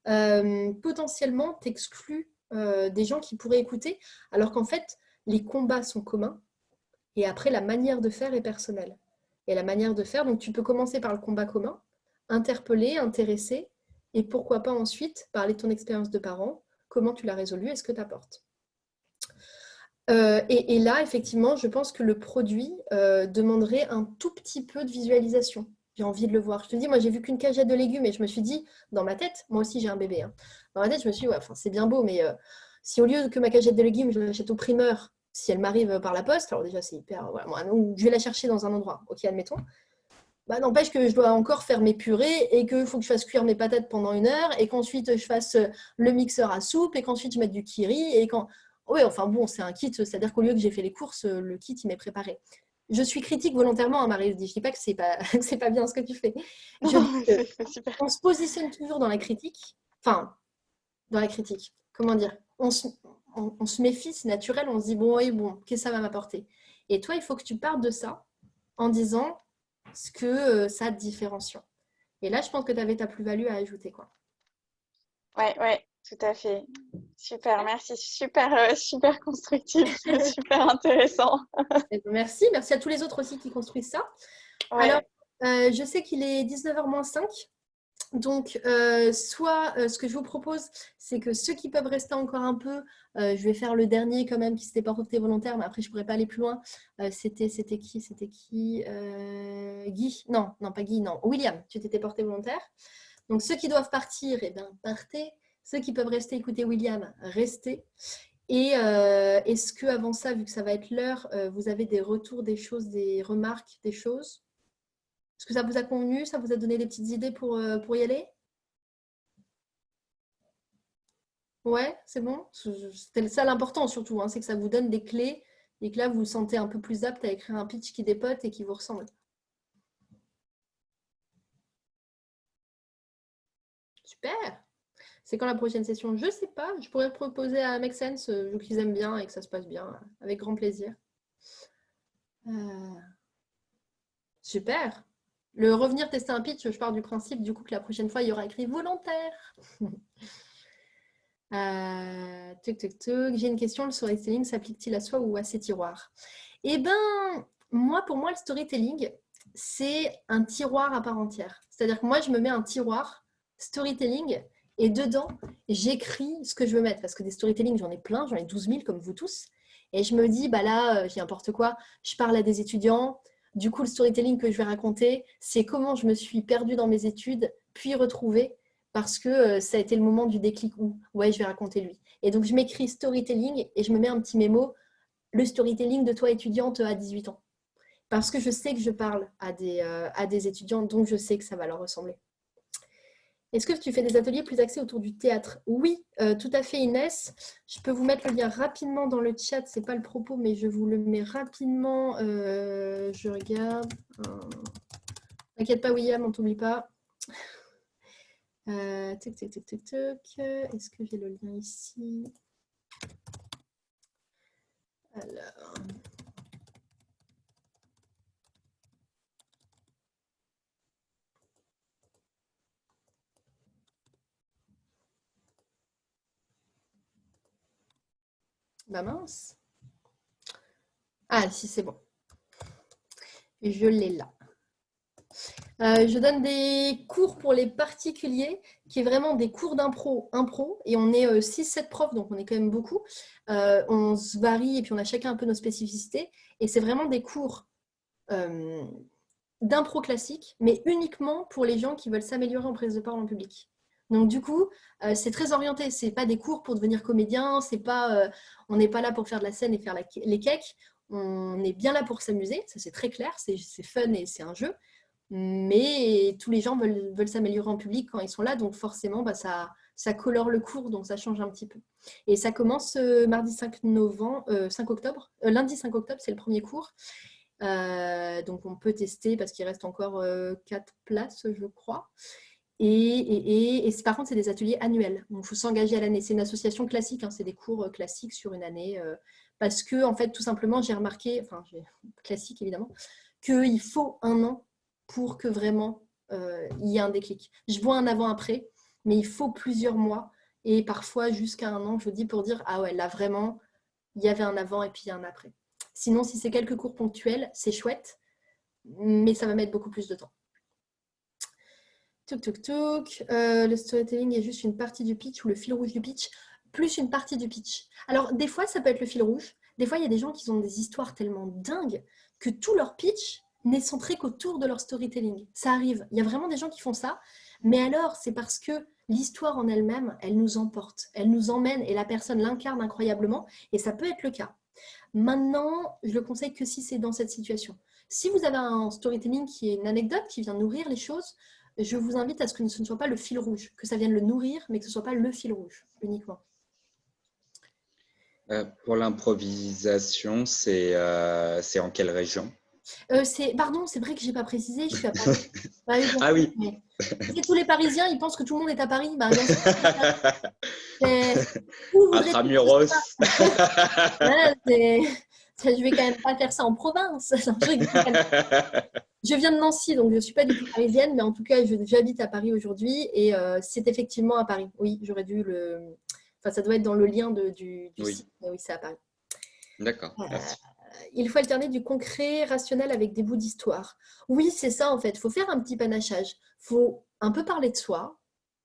potentiellement, t'exclus des gens qui pourraient écouter, alors qu'en fait, les combats sont communs et après, la manière de faire est personnelle. Et la manière de faire, donc tu peux commencer par le combat commun, interpeller, intéresser, et pourquoi pas ensuite parler de ton expérience de parent, comment tu l'as résolu et ce que tu apportes. Et là, effectivement, je pense que le produit demanderait un tout petit peu de visualisation. J'ai envie de le voir. Je te dis, moi, j'ai vu qu'une cagette de légumes et je me suis dit, dans ma tête, moi aussi j'ai un bébé, hein, dans ma tête, je me suis dit, ouais, c'est bien beau, mais si au lieu que ma cagette de légumes, je l'achète au primeur, si elle m'arrive par la poste, alors déjà, c'est hyper... Voilà, moi, je vais la chercher dans un endroit, ok, admettons. Bah, n'empêche que je dois encore faire mes purées et qu'il faut que je fasse cuire mes patates pendant 1 heure et qu'ensuite je fasse le mixeur à soupe et qu'ensuite je mette du kiri et quand... Oui, enfin bon, c'est un kit, c'est-à-dire qu'au lieu que j'ai fait les courses, le kit, il m'est préparé. Je suis critique volontairement à Marie, je dis pas que c'est pas, que pas bien ce que tu fais. Je dis Super. on se positionne toujours dans la critique, enfin, dans la critique, comment dire, on se méfie, c'est naturel, on se dit, bon, oui, bon, qu'est-ce que ça va m'apporter? Et toi, il faut que tu partes de ça en disant ce que ça a de différenciant. Et là, je pense que tu avais ta plus-value à ajouter, quoi. Ouais, tout à fait. Super, merci. Super constructif, super intéressant. Merci à tous les autres aussi qui construisent ça. Ouais. Alors, je sais qu'il est 19h-5. Donc, ce que je vous propose, c'est que ceux qui peuvent rester encore un peu, je vais faire le dernier quand même qui s'était porté volontaire, mais après je ne pourrais pas aller plus loin. C'était qui Guy? Non, pas Guy, non. William, tu t'étais porté volontaire. Donc, ceux qui doivent partir, eh bien, partez. Ceux qui peuvent rester écouter William, restez. Et est-ce qu'avant ça, vu que ça va être l'heure, vous avez des retours, des choses, des remarques, des choses? Est-ce que ça vous a convenu? Ça vous a donné des petites idées pour y aller? Ouais, c'est bon? C'était ça l'important surtout, hein, c'est que ça vous donne des clés et que là, vous vous sentez un peu plus apte à écrire un pitch qui dépote et qui vous ressemble. Super! C'est quand la prochaine session? Je ne sais pas. Je pourrais proposer à Make Sense, vu qu'ils aiment bien et que ça se passe bien, avec grand plaisir. Super! Le revenir tester un pitch, je pars du principe du coup que la prochaine fois, il y aura écrit volontaire. J'ai une question, le storytelling s'applique-t-il à soi ou à ses tiroirs? Eh bien, pour moi, le storytelling, c'est un tiroir à part entière. C'est-à-dire que moi, je me mets un tiroir storytelling Et dedans, j'écris ce que je veux mettre. Parce que des storytelling, j'en ai plein, j'en ai 12 000 comme vous tous. Et je me dis, bah là, j'ai n'importe quoi, je parle à des étudiants. Du coup, le storytelling que je vais raconter, c'est comment je me suis perdue dans mes études, puis retrouvée, parce que ça a été le moment du déclic où, ouais, je vais raconter lui. Et donc, je m'écris storytelling et je me mets un petit mémo, le storytelling de toi étudiante à 18 ans. Parce que je sais que je parle à des étudiants, donc je sais que ça va leur ressembler. Est-ce que tu fais des ateliers plus axés autour du théâtre? Oui, tout à fait Inès. Je peux vous mettre le lien rapidement dans le chat. Ce n'est pas le propos, mais je vous le mets rapidement. Je regarde. T'inquiète pas William, on ne t'oublie pas. Tic, tic, tic, tic, tic. Est-ce que j'ai le lien ici? Alors... Bah mince. Ah, si, c'est bon. Je l'ai là. Je donne des cours pour les particuliers, qui est vraiment des cours d'impro, et on est 6-7 profs, donc on est quand même beaucoup. On se varie et puis on a chacun un peu nos spécificités. Et c'est vraiment des cours d'impro classique, mais uniquement pour les gens qui veulent s'améliorer en prise de parole en public. Donc du coup, c'est très orienté. C'est pas des cours pour devenir comédien. C'est pas, on n'est pas là pour faire de la scène et faire les cakes. On est bien là pour s'amuser. Ça c'est très clair. C'est fun et c'est un jeu. Mais tous les gens veulent s'améliorer en public quand ils sont là. Donc forcément, bah, ça colore le cours. Donc ça change un petit peu. Et ça commence mardi 5 octobre. Lundi 5 octobre, c'est le premier cours. Donc on peut tester parce qu'il reste encore 4 places, je crois. Et par contre, c'est des ateliers annuels. Donc, il faut s'engager à l'année. C'est une association classique, hein, c'est des cours classiques sur une année. Parce que, en fait, tout simplement, j'ai remarqué, classique évidemment, qu'il faut un an pour que vraiment il y ait un déclic. Je vois un avant-après, mais il faut plusieurs mois et parfois jusqu'à un an, je vous dis, pour dire, ah ouais, là vraiment, il y avait un avant et puis il y a un après. Sinon, si c'est quelques cours ponctuels, c'est chouette, mais ça va mettre beaucoup plus de temps. Le storytelling est juste une partie du pitch ou le fil rouge du pitch, plus une partie du pitch. Alors, des fois, ça peut être le fil rouge. Des fois, il y a des gens qui ont des histoires tellement dingues que tout leur pitch n'est centré qu'autour de leur storytelling. Ça arrive. Il y a vraiment des gens qui font ça. Mais alors, c'est parce que l'histoire en elle-même, elle nous emporte, elle nous emmène et la personne l'incarne incroyablement. Et ça peut être le cas. Maintenant, je le conseille que si c'est dans cette situation. Si vous avez un storytelling qui est une anecdote, qui vient nourrir les choses, je vous invite à ce que ce ne soit pas le fil rouge, que ça vienne le nourrir, mais que ce ne soit pas le fil rouge uniquement. Pour l'improvisation, c'est en quelle région? Pardon, c'est vrai que je n'ai pas précisé, je suis à Paris. Bah, bon, Ah oui. Tous les Parisiens, ils pensent que tout le monde est à Paris. Bah, Intramuros. Je vais quand même pas faire ça en province. Je viens de Nancy, donc je ne suis pas du tout parisienne, mais en tout cas, j'habite à Paris aujourd'hui et c'est effectivement à Paris. Oui, j'aurais dû le... Enfin, ça doit être dans le lien du site, mais oui, c'est à Paris. D'accord, merci. Il faut alterner du concret, rationnel avec des bouts d'histoire. Oui, c'est ça en fait. Il faut faire un petit panachage. Il faut un peu parler de soi,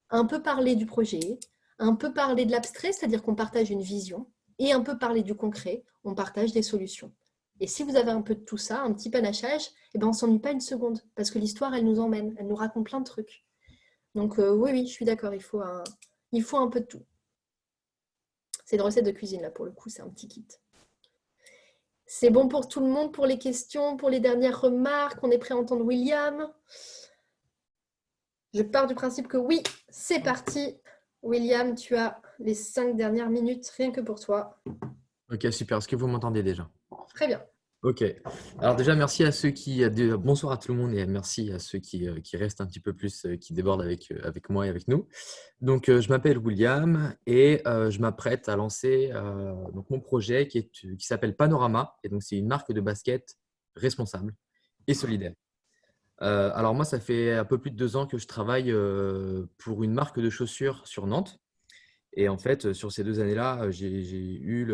un peu parler du projet, un peu parler de l'abstrait, c'est-à-dire qu'on partage une vision, et un peu parler du concret, on partage des solutions. Et si vous avez un peu de tout ça, un petit panachage, eh ben on ne s'ennuie pas une seconde, parce que l'histoire, elle nous emmène, elle nous raconte plein de trucs. Donc oui, je suis d'accord, il faut un peu de tout. C'est une recette de cuisine, là, pour le coup, c'est un petit kit. C'est bon pour tout le monde, pour les questions, pour les dernières remarques. On est prêt à entendre William. Je pars du principe que oui, c'est parti. William, tu as les 5 dernières minutes, rien que pour toi. Ok, super. Est-ce que vous m'entendez déjà? Très bien. Ok. Alors déjà, merci à ceux qui... Bonsoir à tout le monde et merci à ceux qui restent un petit peu plus, qui débordent avec moi et avec nous. Donc, je m'appelle William et je m'apprête à lancer donc mon projet qui s'appelle Panorama. Et donc, c'est une marque de basket responsable et solidaire. Alors moi, ça fait un peu plus de 2 ans que je travaille pour une marque de chaussures sur Nantes. Et en fait, sur ces 2 années-là, j'ai eu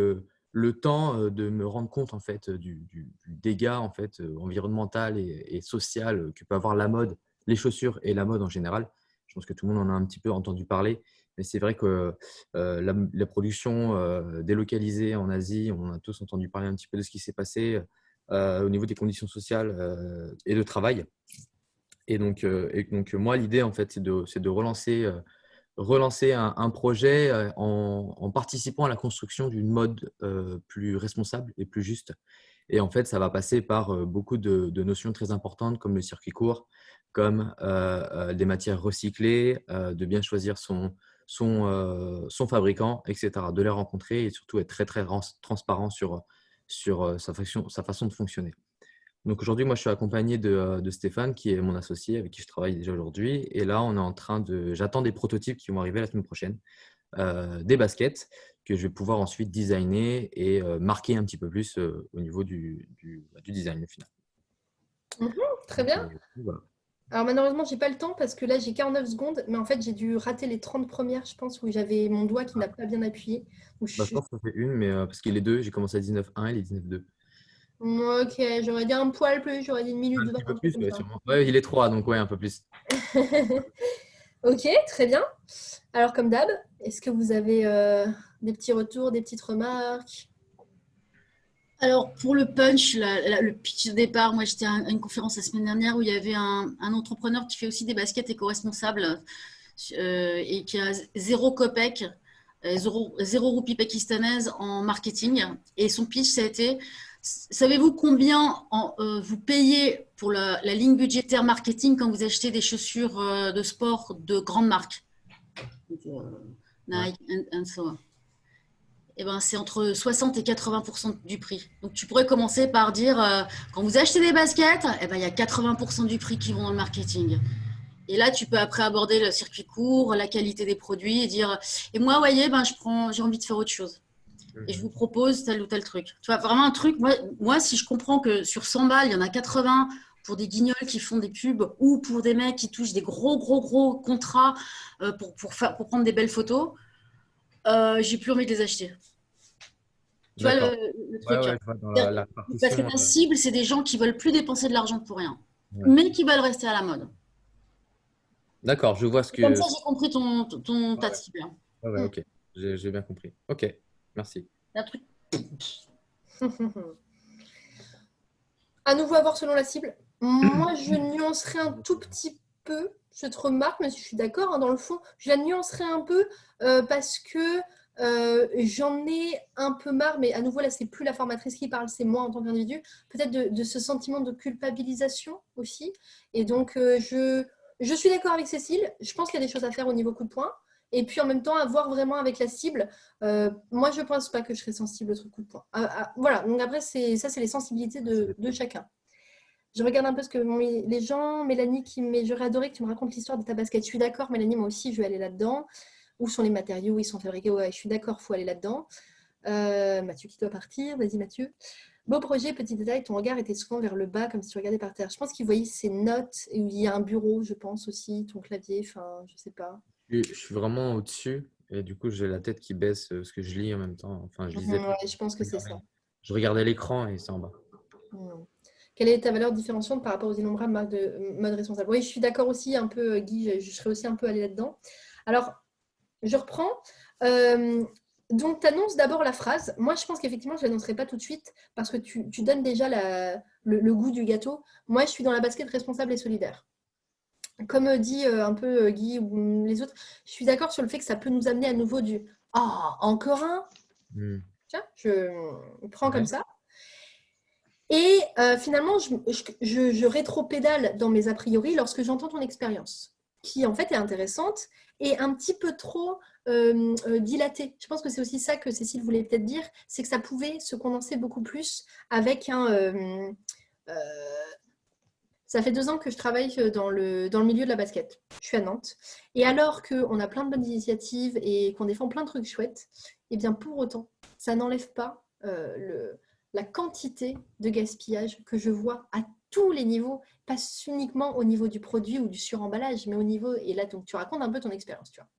le temps de me rendre compte en fait, du dégât en fait, environnemental et social que peut avoir la mode, les chaussures et la mode en général. Je pense que tout le monde en a un petit peu entendu parler. Mais c'est vrai que la production délocalisée en Asie, on a tous entendu parler un petit peu de ce qui s'est passé au niveau des conditions sociales et de travail. Et donc moi, l'idée, en fait, c'est de relancer un projet en participant à la construction d'une mode plus responsable et plus juste. Et en fait, ça va passer par beaucoup de notions très importantes comme le circuit court, comme des matières recyclées, de bien choisir son fabricant, etc. De les rencontrer et surtout être très, très transparent sur sa façon de fonctionner. Donc aujourd'hui, moi, je suis accompagné de Stéphane, qui est mon associé, avec qui je travaille déjà aujourd'hui. Et là, j'attends des prototypes qui vont arriver la semaine prochaine, des baskets que je vais pouvoir ensuite designer et marquer un petit peu plus au niveau du design au final. Très bien. Voilà. Alors malheureusement, j'ai pas le temps parce que là, j'ai 49 secondes. Mais en fait, j'ai dû rater les 30 premières, je pense, où j'avais mon doigt qui n'a pas bien appuyé. Donc, Je pense que ça fait une, mais parce qu'il est deux, j'ai commencé à 19.1 et il est 19.2. Ok, j'aurais dit un poil plus, j'aurais dit une minute Un 20, petit peu un truc plus, comme ouais, ça. sûrement. Ouais, il est 3, donc ouais, un peu plus. Ok, très bien. Alors, comme d'hab, est-ce que vous avez des petits retours, des petites remarques? Alors, pour le punch, le pitch de départ, moi j'étais à une conférence la semaine dernière où il y avait un entrepreneur qui fait aussi des baskets éco-responsables et qui a 0 copec, 0 roupie pakistanaise en marketing. Et son pitch, ça a été, savez-vous combien vous payez pour la ligne budgétaire marketing quand vous achetez des chaussures de sport de grandes marques? Nike and so on. Eh ben, c'est entre 60 et 80% du prix. Donc, tu pourrais commencer par dire, quand vous achetez des baskets, eh ben, il y a 80% du prix qui vont dans le marketing. Et là, tu peux après aborder le circuit court, la qualité des produits et dire, et moi, voyez, ben, j'ai envie de faire autre chose. Et je vous propose tel ou tel truc. Tu vois, vraiment un truc, moi, si je comprends que sur 100 balles, il y en a 80 pour des guignols qui font des pubs ou pour des mecs qui touchent des gros contrats pour prendre des belles photos, j'ai plus envie de les acheter. Tu vois D'accord. le Ouais, truc. ouais, je vois dans la Parce que répartition. ta cible, c'est des gens qui veulent plus dépenser de l'argent pour rien, Ouais. mais qui veulent rester à la mode. D'accord, je vois ce Comme que. ça, j'ai compris ta cible. Ouais, ouais, ok. J'ai bien compris. Ok, merci. Un truc. À nouveau, à voir selon la cible. Moi, je nuancerais un tout petit peu cette remarque, mais si je suis d'accord, hein, dans le fond, je la nuancerais un peu parce que j'en ai un peu marre, mais à nouveau, là, c'est plus la formatrice qui parle, c'est moi en tant qu'individu, peut-être de ce sentiment de culpabilisation aussi. Et donc, je suis d'accord avec Cécile, je pense qu'il y a des choses à faire au niveau coup de poing. Et puis en même temps, à voir vraiment avec la cible. Moi, je ne pense pas que je serais sensible au coup de poing. Voilà, donc après, c'est les sensibilités de chacun. Je regarde un peu ce que les gens, Mélanie, j'aurais adoré que tu me racontes l'histoire de ta basket. Je suis d'accord, Mélanie, moi aussi, je vais aller là-dedans. Où sont les matériaux, où ils sont fabriqués? Ouais, je suis d'accord, il faut aller là-dedans. Mathieu qui doit partir, vas-y Mathieu. Beau projet, petit détail, ton regard était souvent vers le bas, comme si tu regardais par terre. Je pense qu'il voyait ses notes, et il y a un bureau, je pense aussi, ton clavier, enfin, je sais pas. Je suis vraiment au-dessus et du coup, j'ai la tête qui baisse parce que je lis en même temps. Enfin, je lisais. Ouais, je pense que c'est ça. Je regardais l'écran et c'est en bas. Quelle est ta valeur différenciante par rapport aux innombrables marques de mode responsable? Oui, je suis d'accord aussi, un peu, Guy, je serais aussi un peu allée là-dedans. Alors, je reprends. Donc, tu annonces d'abord la phrase. Moi, je pense qu'effectivement, je ne l'annoncerai pas tout de suite parce que tu donnes déjà le goût du gâteau. Moi, je suis dans la basket responsable et solidaire. Comme dit un peu Guy ou les autres, je suis d'accord sur le fait que ça peut nous amener à nouveau du « Ah, encore un ?» Tiens, je prends comme ça. Et finalement, je rétro-pédale dans mes a priori lorsque j'entends ton expérience, qui en fait est intéressante et un petit peu trop dilatée. Je pense que c'est aussi ça que Cécile voulait peut-être dire, c'est que ça pouvait se condenser beaucoup plus avec un... ça fait 2 ans que je travaille dans le milieu de la basket. Je suis à Nantes. Et alors qu'on a plein de bonnes initiatives et qu'on défend plein de trucs chouettes, et bien pour autant, ça n'enlève pas la quantité de gaspillage que je vois à tous les niveaux, pas uniquement au niveau du produit ou du suremballage, mais au niveau, et là donc tu racontes un peu ton expérience, tu vois.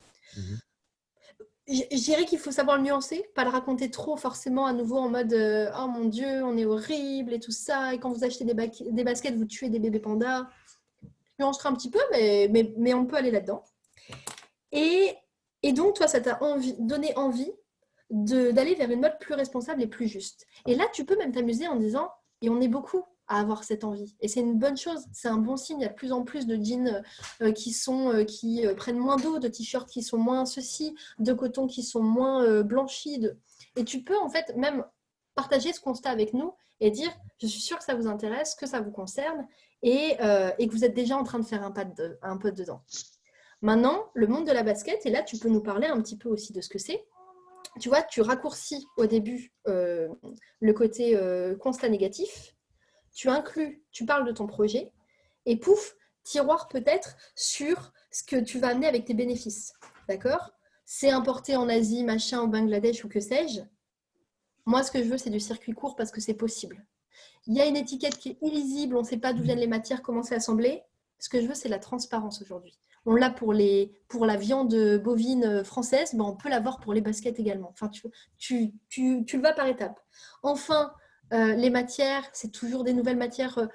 Je dirais qu'il faut savoir le nuancer, pas le raconter trop forcément à nouveau en mode oh mon Dieu, on est horrible et tout ça, et quand vous achetez des baskets, vous tuez des bébés pandas. Je nuancerai un petit peu, mais on peut aller là-dedans. Et Et donc, toi, ça t'a donné envie d'aller vers une mode plus responsable et plus juste. Et là, tu peux même t'amuser en disant, et on est beaucoup à avoir cette envie. Et c'est une bonne chose, c'est un bon signe. Il y a de plus en plus de jeans qui prennent moins d'eau, de t-shirts qui sont moins ceci, de coton qui sont moins blanchis. Et tu peux en fait même partager ce constat avec nous et dire, je suis sûre que ça vous intéresse, que ça vous concerne et que vous êtes déjà en train de faire un pas dedans. Maintenant, le monde de la basket, et là, tu peux nous parler un petit peu aussi de ce que c'est. Tu vois, tu raccourcis au début le côté constat négatif, tu inclus, tu parles de ton projet, et pouf, tiroir peut-être sur ce que tu vas amener avec tes bénéfices. D'accord? C'est importé en Asie, machin, au Bangladesh ou que sais-je. Moi, ce que je veux, c'est du circuit court parce que c'est possible. Il y a une étiquette qui est illisible, on ne sait pas d'où viennent les matières, comment c'est assemblé. Ce que je veux, c'est la transparence aujourd'hui. On l'a pour la viande bovine française, ben on peut l'avoir pour les baskets également. Enfin, tu le vas par étapes. Enfin, les matières, c'est toujours des nouvelles matières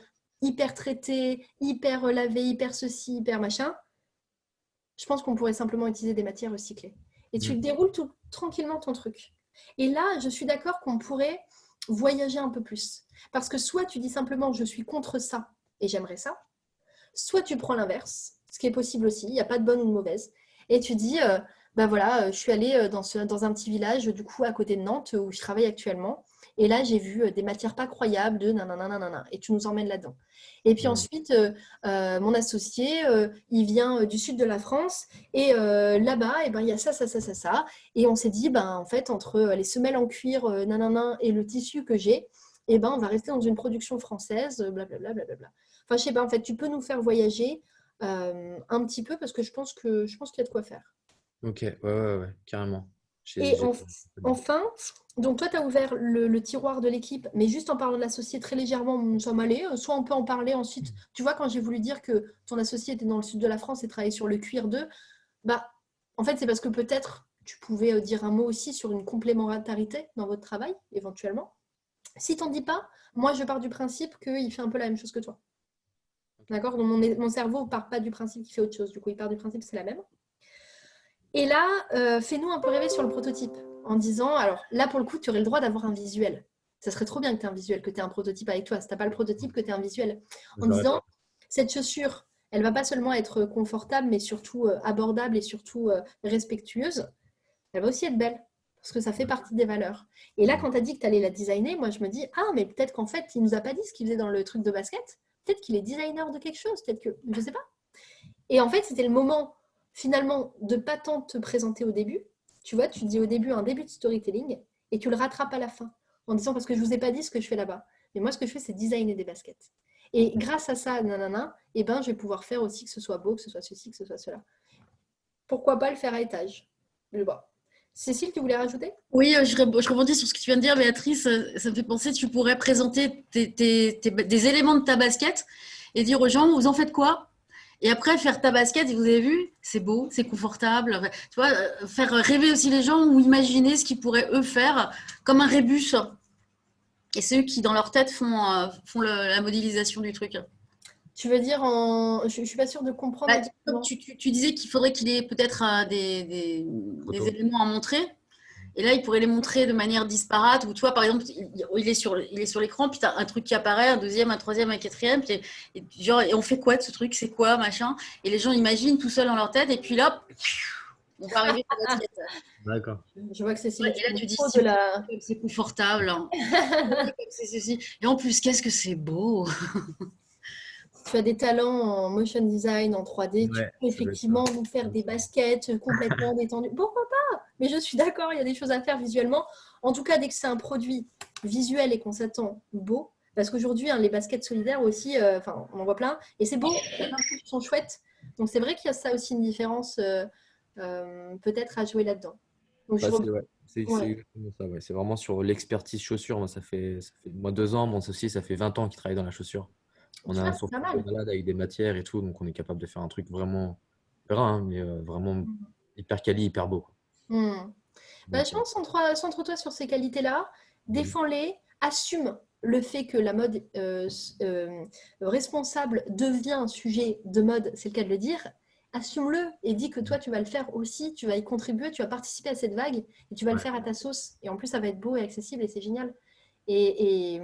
hyper traitées, hyper lavées, hyper ceci, hyper machin. Je pense qu'on pourrait simplement utiliser des matières recyclées. Et tu déroules tranquillement ton truc. Et là, je suis d'accord qu'on pourrait voyager un peu plus. Parce que soit tu dis simplement je suis contre ça et j'aimerais ça, soit tu prends l'inverse, ce qui est possible aussi, il n'y a pas de bonne ou de mauvaise, et tu dis ben voilà, je suis allée dans un petit village du coup à côté de Nantes où je travaille actuellement, et là j'ai vu des matières pas croyables de nanana, et tu nous emmènes là-dedans. Et puis ensuite, mon associé, il vient du sud de la France, et là-bas, ben, il y a ça. Et on s'est dit, ben, en fait, entre les semelles en cuir, nanana, et le tissu que j'ai, et ben, on va rester dans une production française, blablabla. Enfin, je sais pas, en fait, tu peux nous faire voyager un petit peu parce que je pense qu'il y a de quoi faire. Ok, ouais, carrément. Et enfin, donc toi, tu as ouvert le tiroir de l'équipe, mais juste en parlant de l'associé très légèrement, nous sommes allés. Soit on peut en parler ensuite. Tu vois, quand j'ai voulu dire que ton associé était dans le sud de la France et travaillait sur le cuir 2, bah, en fait, c'est parce que peut-être tu pouvais dire un mot aussi sur une complémentarité dans votre travail, éventuellement. Si t'en dis pas, moi, je pars du principe qu'il fait un peu la même chose que toi. D'accord? Donc, mon cerveau ne part pas du principe qu'il fait autre chose. Du coup, il part du principe que c'est la même. Et là, fais-nous un peu rêver sur le prototype en disant, alors là, pour le coup, tu aurais le droit d'avoir un visuel. Ça serait trop bien que tu aies un visuel, que tu aies un prototype avec toi. Si tu n'as pas le prototype, que tu aies un visuel. En disant, cette chaussure, elle ne va pas seulement être confortable, mais surtout abordable et surtout respectueuse. Elle va aussi être belle, parce que ça fait partie des valeurs. Et là, quand tu as dit que tu allais la designer, moi, je me dis, ah, mais peut-être qu'en fait, il ne nous a pas dit ce qu'il faisait dans le truc de basket. Peut-être qu'il est designer de quelque chose. Peut-être que, je ne sais pas. Et en fait, c'était le moment, finalement, de pas tant te présenter au début. Tu vois, tu dis au début un début de storytelling et tu le rattrapes à la fin en disant parce que je vous ai pas dit ce que je fais là-bas. Mais moi, ce que je fais, c'est designer des baskets. Et grâce à ça, eh ben, je vais pouvoir faire aussi que ce soit beau, que ce soit ceci, que ce soit cela. Pourquoi pas le faire à étage? Mais bon. Cécile, tu voulais rajouter? Oui, je rebondis sur ce que tu viens de dire, Béatrice. Ça me fait penser, tu pourrais présenter des éléments de ta basket et dire aux gens, vous en faites quoi? Et après, faire ta basket, et vous avez vu, c'est beau, c'est confortable. Enfin, tu vois, faire rêver aussi les gens ou imaginer ce qu'ils pourraient, eux, faire comme un rébus. Et c'est eux qui, dans leur tête, font la modélisation du truc. Tu veux dire Je ne suis pas sûre de comprendre. Comme tu disais qu'il faudrait qu'il ait peut-être des éléments à montrer. Et là, il pourrait les montrer de manière disparate. Ou tu vois, par exemple, il est sur l'écran, puis tu as un truc qui apparaît, un deuxième, un troisième, un quatrième. Et on fait quoi de ce truc? C'est quoi, machin? Et les gens imaginent tout seul dans leur tête. Et puis là, on va arriver à la basket. D'accord. Je vois que Cécile. Et là, tu dis, c'est confortable. Hein. C'est ceci. Et en plus, qu'est-ce que c'est beau! Tu as des talents en motion design, en 3D, tu peux effectivement nous faire des baskets complètement détendues. Pourquoi pas? Mais je suis d'accord, il y a des choses à faire visuellement. En tout cas, dès que c'est un produit visuel et qu'on s'attend beau, parce qu'aujourd'hui, les baskets solidaires aussi, on en voit plein, et c'est beau, plein de trucs qui sont chouettes. Donc c'est vrai qu'il y a ça aussi une différence peut-être à jouer là-dedans. C'est exactement ça. Ouais. C'est vraiment sur l'expertise chaussure. Moi, ça fait 2 ans. Mon associé, ça fait 20 ans qu'il travaille dans la chaussure. On a un sourcil malade avec des matières et tout, donc on est capable de faire un truc vraiment, mais vraiment hyper quali, hyper beau. Je pense centre-toi sur ces qualités-là, défends-les, assume le fait que la mode responsable devient un sujet de mode, c'est le cas de le dire, assume-le et dis que toi, tu vas le faire aussi, tu vas y contribuer, tu vas participer à cette vague et tu vas le faire à ta sauce. Et en plus, ça va être beau et accessible et c'est génial. Et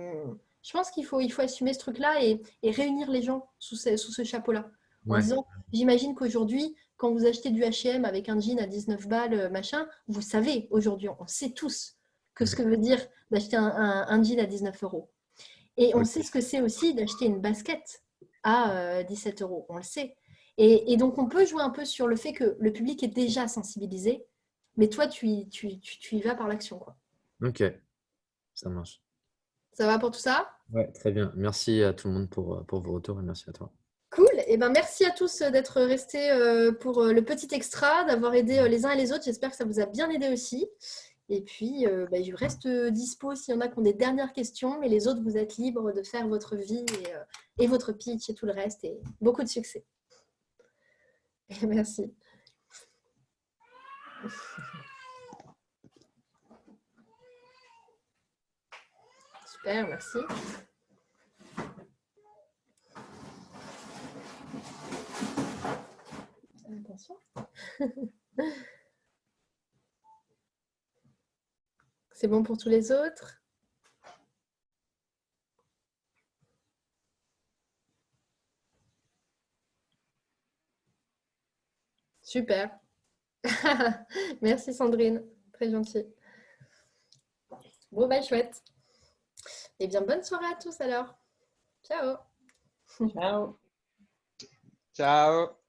je pense qu'il faut assumer ce truc-là et réunir les gens sous ce chapeau-là. En Ouais. disant, j'imagine qu'aujourd'hui, quand vous achetez du H&M avec un jean à 19 balles, machin, vous savez aujourd'hui, on sait tous que ce que veut dire d'acheter un jean à 19 euros. Et on Oui. sait ce que c'est aussi d'acheter une basket à 17 euros, on le sait. Et donc, on peut jouer un peu sur le fait que le public est déjà sensibilisé, mais toi, tu y vas par l'action, quoi. Ok, ça marche. Ça va pour tout ça? Ouais, très bien. Merci à tout le monde pour vos retours et merci à toi. Cool. Et ben, merci à tous d'être restés pour le petit extra, d'avoir aidé les uns et les autres. J'espère que ça vous a bien aidé aussi. Et puis, je reste dispo s'il y en a qui ont des dernières questions, mais les autres, vous êtes libres de faire votre vie et votre pitch et tout le reste. Et beaucoup de succès. Et merci. Super, merci. Attention. C'est bon pour tous les autres? Super. Merci Sandrine, très gentil. Bon, bah chouette. Eh bien, bonne soirée à tous alors. Ciao. Ciao. Ciao.